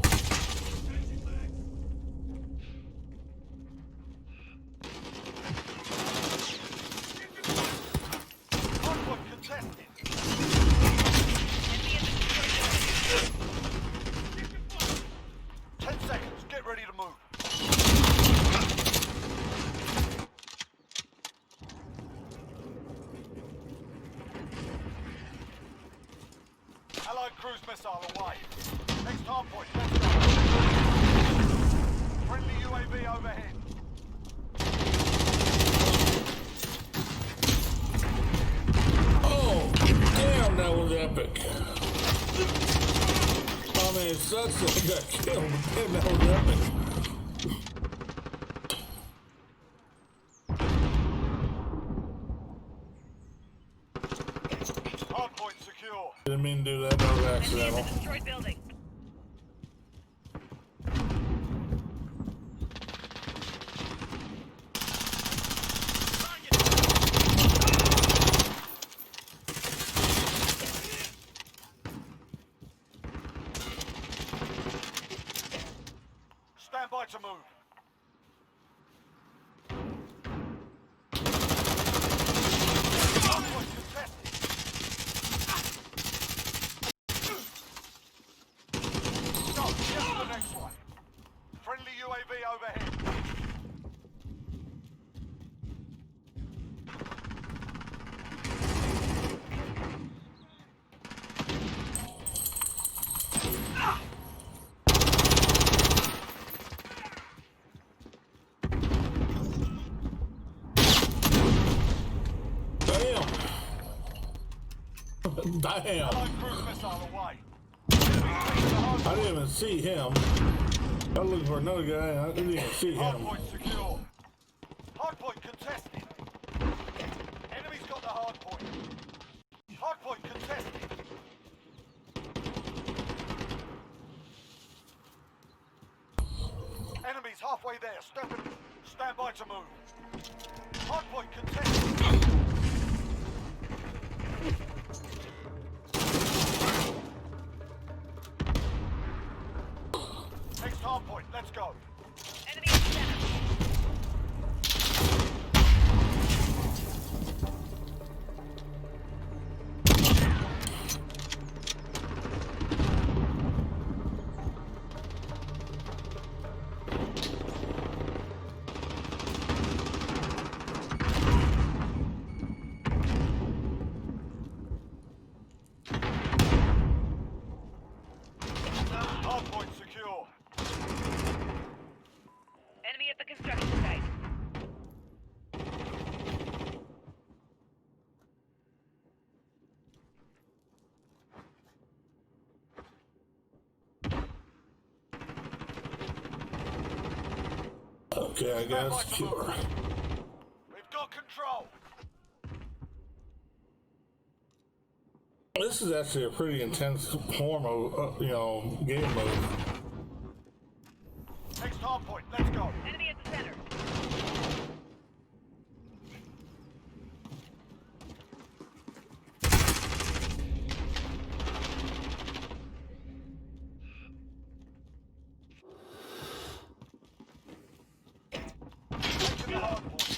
Hardpoint contested. Enemy at the construction site. 10 seconds. Get ready to move. Allied cruise missile away. Next hard point. Let's go. Friendly UAV overhead. Oh, damn, that was epic. I mean, it sucks that he got killed, but damn, that was epic. Hardpoint secure. Didn't mean to do that, that was Enemy at accidental. the destroyed building. Stand by to move. Hardpoint contested. Stop. Get to the next one. Friendly UAV overhead. Damn. Damn. Allied cruise missile away. I didn't even see him. I was looking for another guy. I didn't even see him. Hardpoint secure. Hardpoint contested. Enemy's got the hardpoint. Hardpoint contested. Enemy's halfway there. Stand by to move. Hardpoint contested. Next hardpoint, let's go. Enemy at the center. Hardpoint secure. Enemy at the construction site. Okay, I got it secure. We've got control. This is actually a pretty intense form of, game mode. Next hardpoint, let's go. Enemy at the center. Taking the hardpoint.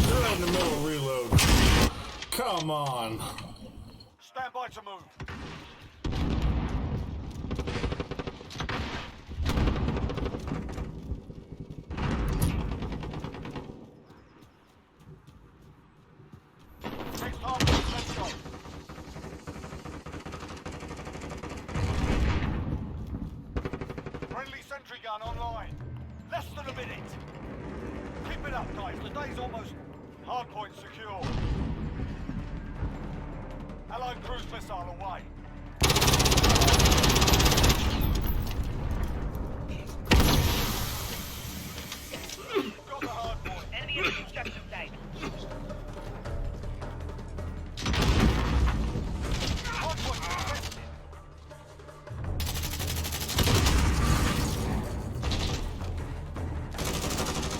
They're in the middle of reload. Come on. Stand by to move. Next hardpoint, let's go. Friendly sentry gun online. Less than a minute. Keep it up, guys. The day's almost... Hardpoint secure. Allied cruise missile away. Got the hardpoint. Enemy at the construction site. Hardpoint contested.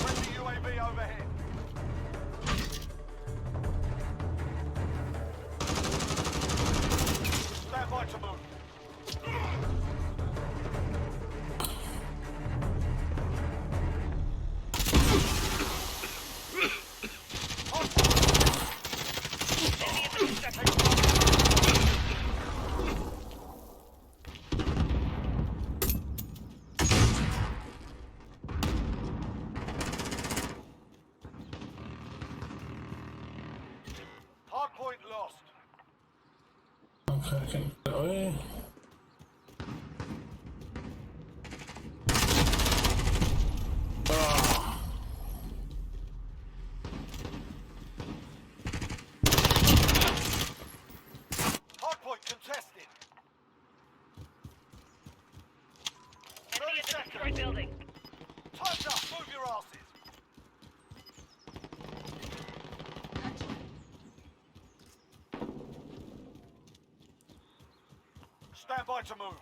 Friendly UAV overhead. Stand by to move. Enemy at the construction site. Hardpoint lost. Okay, I can get away. Ah. Hardpoint contested. Enemy at the destroyed building. Time's up. Move your asses. Stand by to move.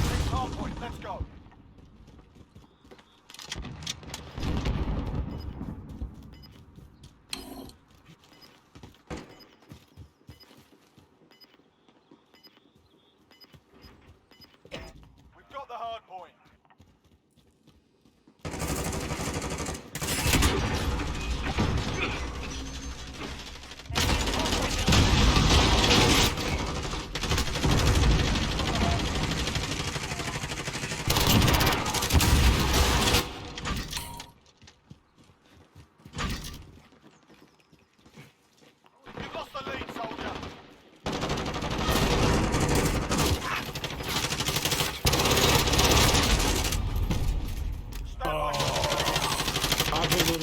Next hardpoint, let's go. We've got the hardpoint.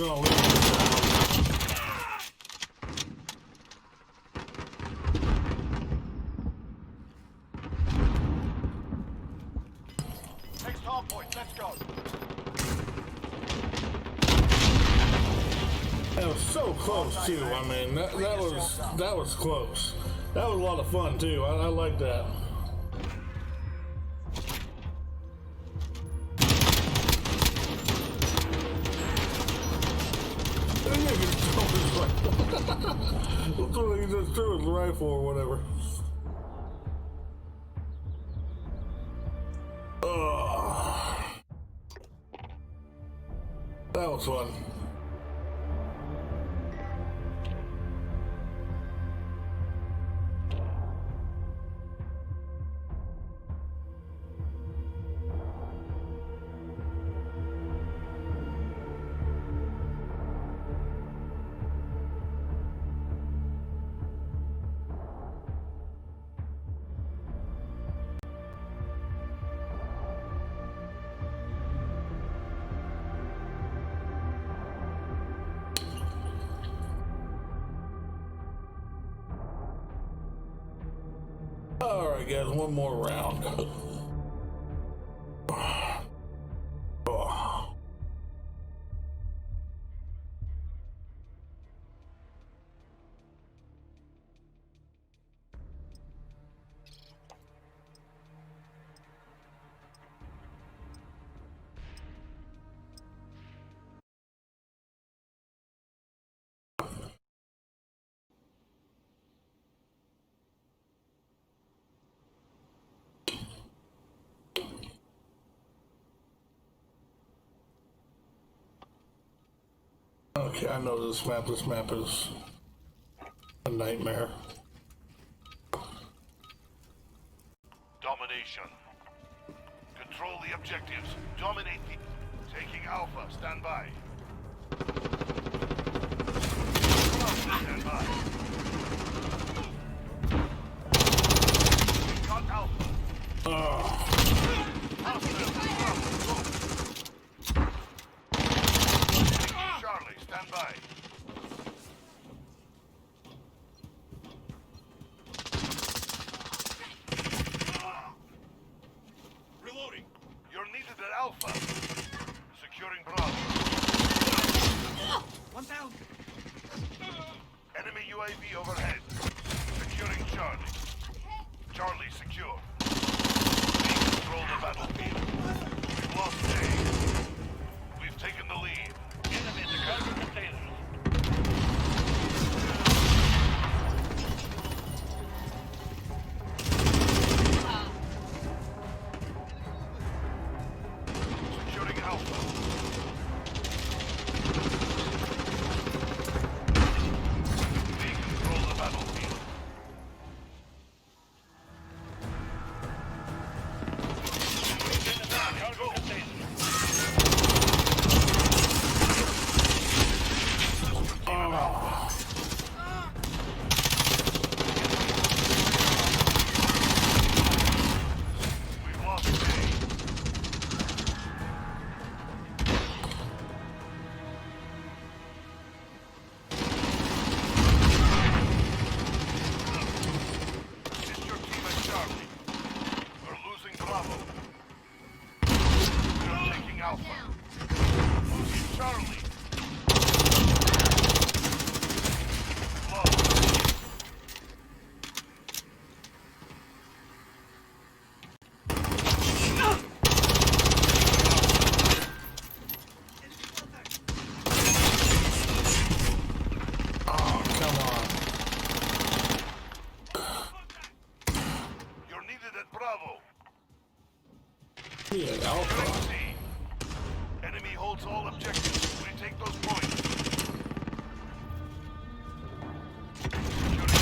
gonna leave this out. Next hard point, let's go. That was so close too. I mean, that was close. That was a lot of fun too. I like that. That's what he just threw his rifle or whatever. That was fun. Alright guys, one more round. Okay, I know this map. This map is a nightmare. Domination. Control the objectives. Dominate the... Taking Alpha. Stand by. Stand by. We got Alpha. Charlie, stand by. Reloading. You're needed at Alpha. Securing Bravo. One down. Enemy UAV overhead. Securing Charlie. Charlie secure. We control the battlefield. We've lost A. We've taken the lead. Enemy in the cargo containers. Securing Alpha. We control the battlefield. Cargo containers. We've lost A. It's your team at Charlie. We're losing Bravo. We're taking Alpha. Losing Charlie. Lost. Oh, come on. You're needed at Bravo. Yeah, Alpha. Great team. Enemy holds all objectives. We take those points. Securing.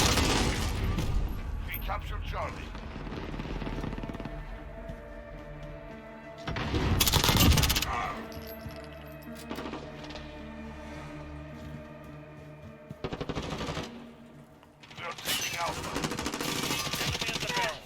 We captured Charlie. We are taking Alpha. Enemy in the barrel.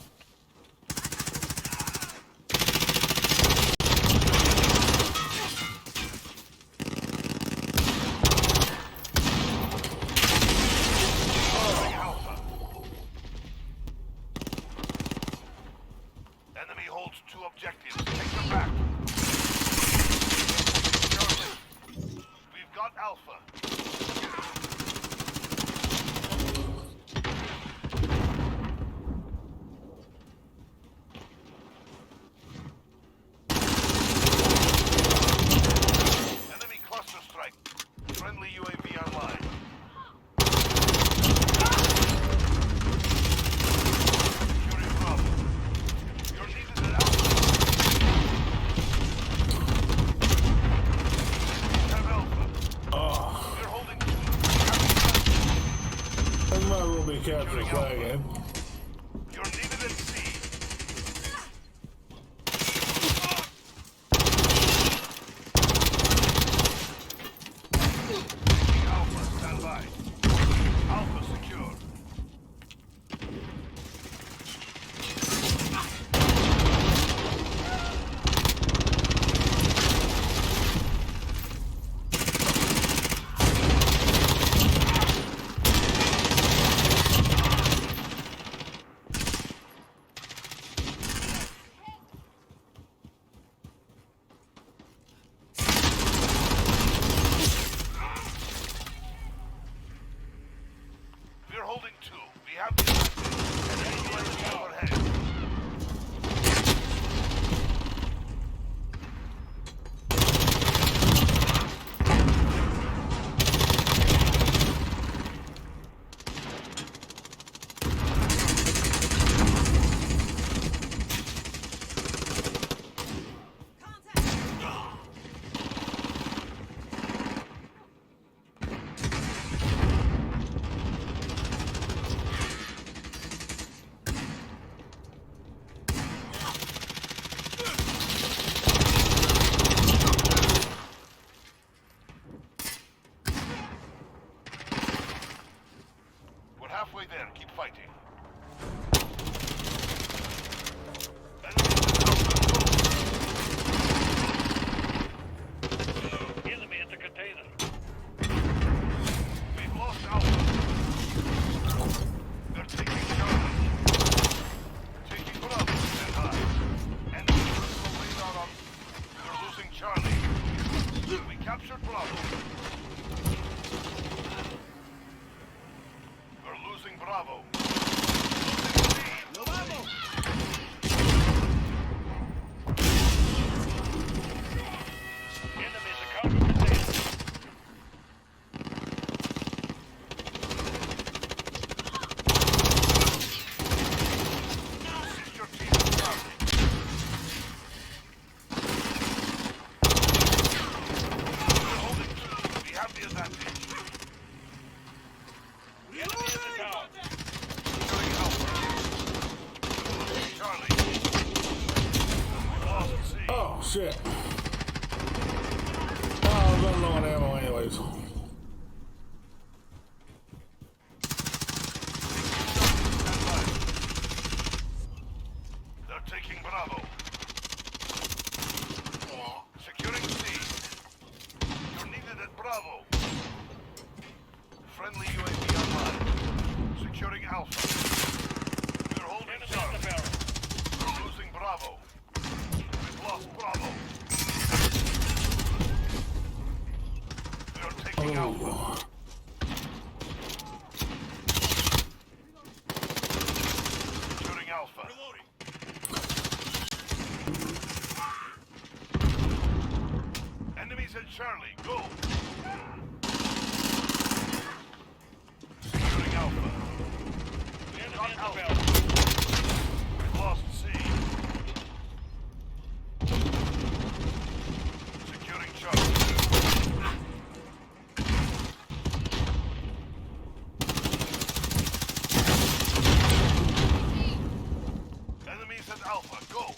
captured Bravo. We're losing Bravo. Enemies are coming to take. Assist your team in Charlie. We're holding two. We have the advantage. The enemy is in town. Securing Alpha. Charlie. We lost C. Oh, shit. Oh, I'm running low on ammo anyways. They're taking Bravo. Securing C. You're needed at Bravo. Friendly UAV online. Securing Alpha. We're holding Charlie. We're losing Bravo. We've lost Bravo. We are taking Alpha. Securing Alpha. Enemies at Charlie. Go. Securing Alpha. Got Alpha. We've lost C. Securing Charlie. Enemies at Alpha. Go.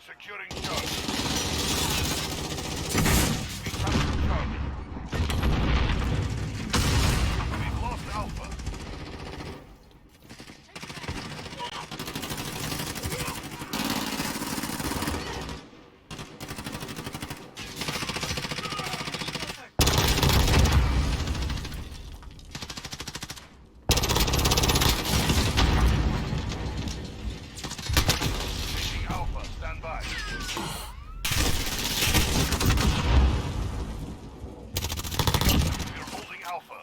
Securing Charlie. We captured Charlie. We've lost Alpha. Taking Alpha. Stand by. We're holding Alpha.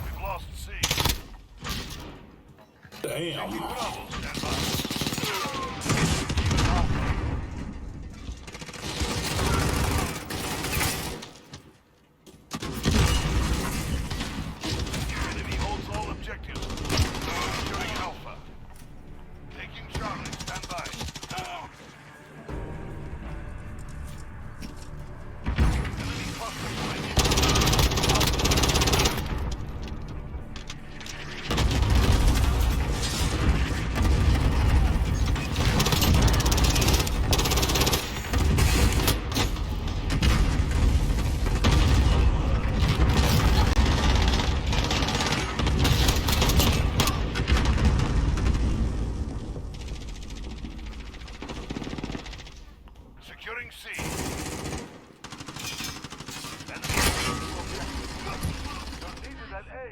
We've lost C. Damn. Bravo. Stand by. Even Alpha. Enemy holds all objectives. Securing Alpha. Taking Charlie. Stand by. Enemy cluster finding. Securing C. Enemy You're needed at A.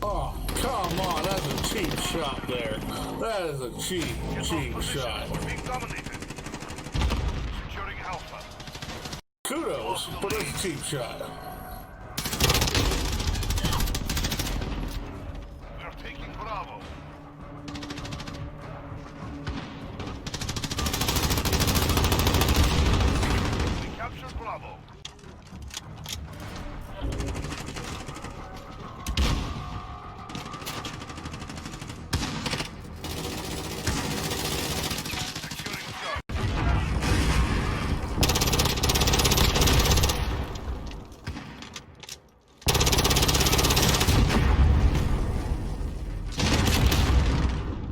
Oh, come on. That's a cheap shot there. That is a cheap shot. We're being dominated. Securing Alpha. Kudos, but it's a cheap shot. We're taking Bravo. We captured Bravo. Securing Charlie.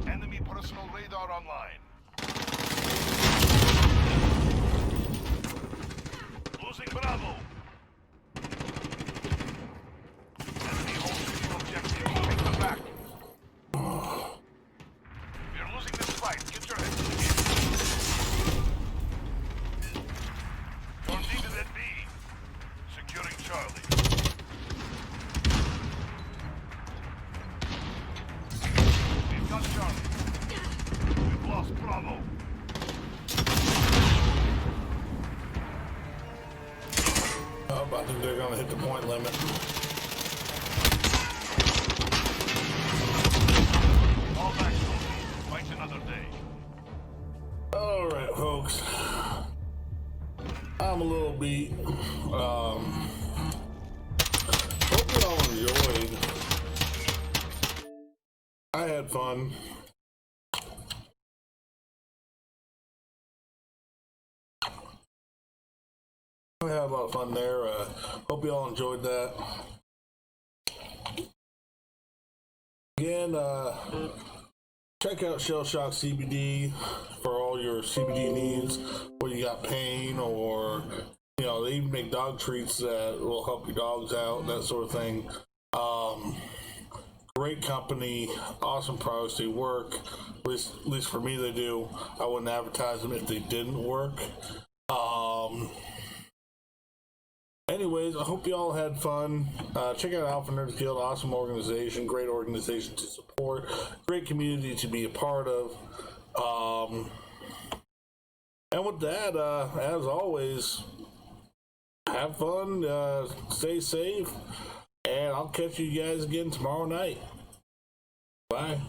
Enemy personal radar online. Losing Bravo. Enemy holds the objective. Take them back. We're losing this fight. Get your heads in the game. You're needed at B. Securing Charlie. don't think they're going to hit the point limit. All back, soldiers. Fight another day. All right, folks. I'm a little beat. Hope you all enjoyed. I had fun. I had a lot of fun there. Hope you all enjoyed that. Again, check out Shell Shock CBD for all your CBD needs, whether you got pain or, you know, they even make dog treats that will help your dogs out, that sort of thing. Great company, awesome products. They work, at least for me they do. I wouldn't advertise them if they didn't work. Anyways, I hope you all had fun. Check out Alpha Nerds Guild, awesome organization, great organization to support, great community to be a part of. And with that, as always, have fun, stay safe, and I'll catch you guys again tomorrow night. Bye.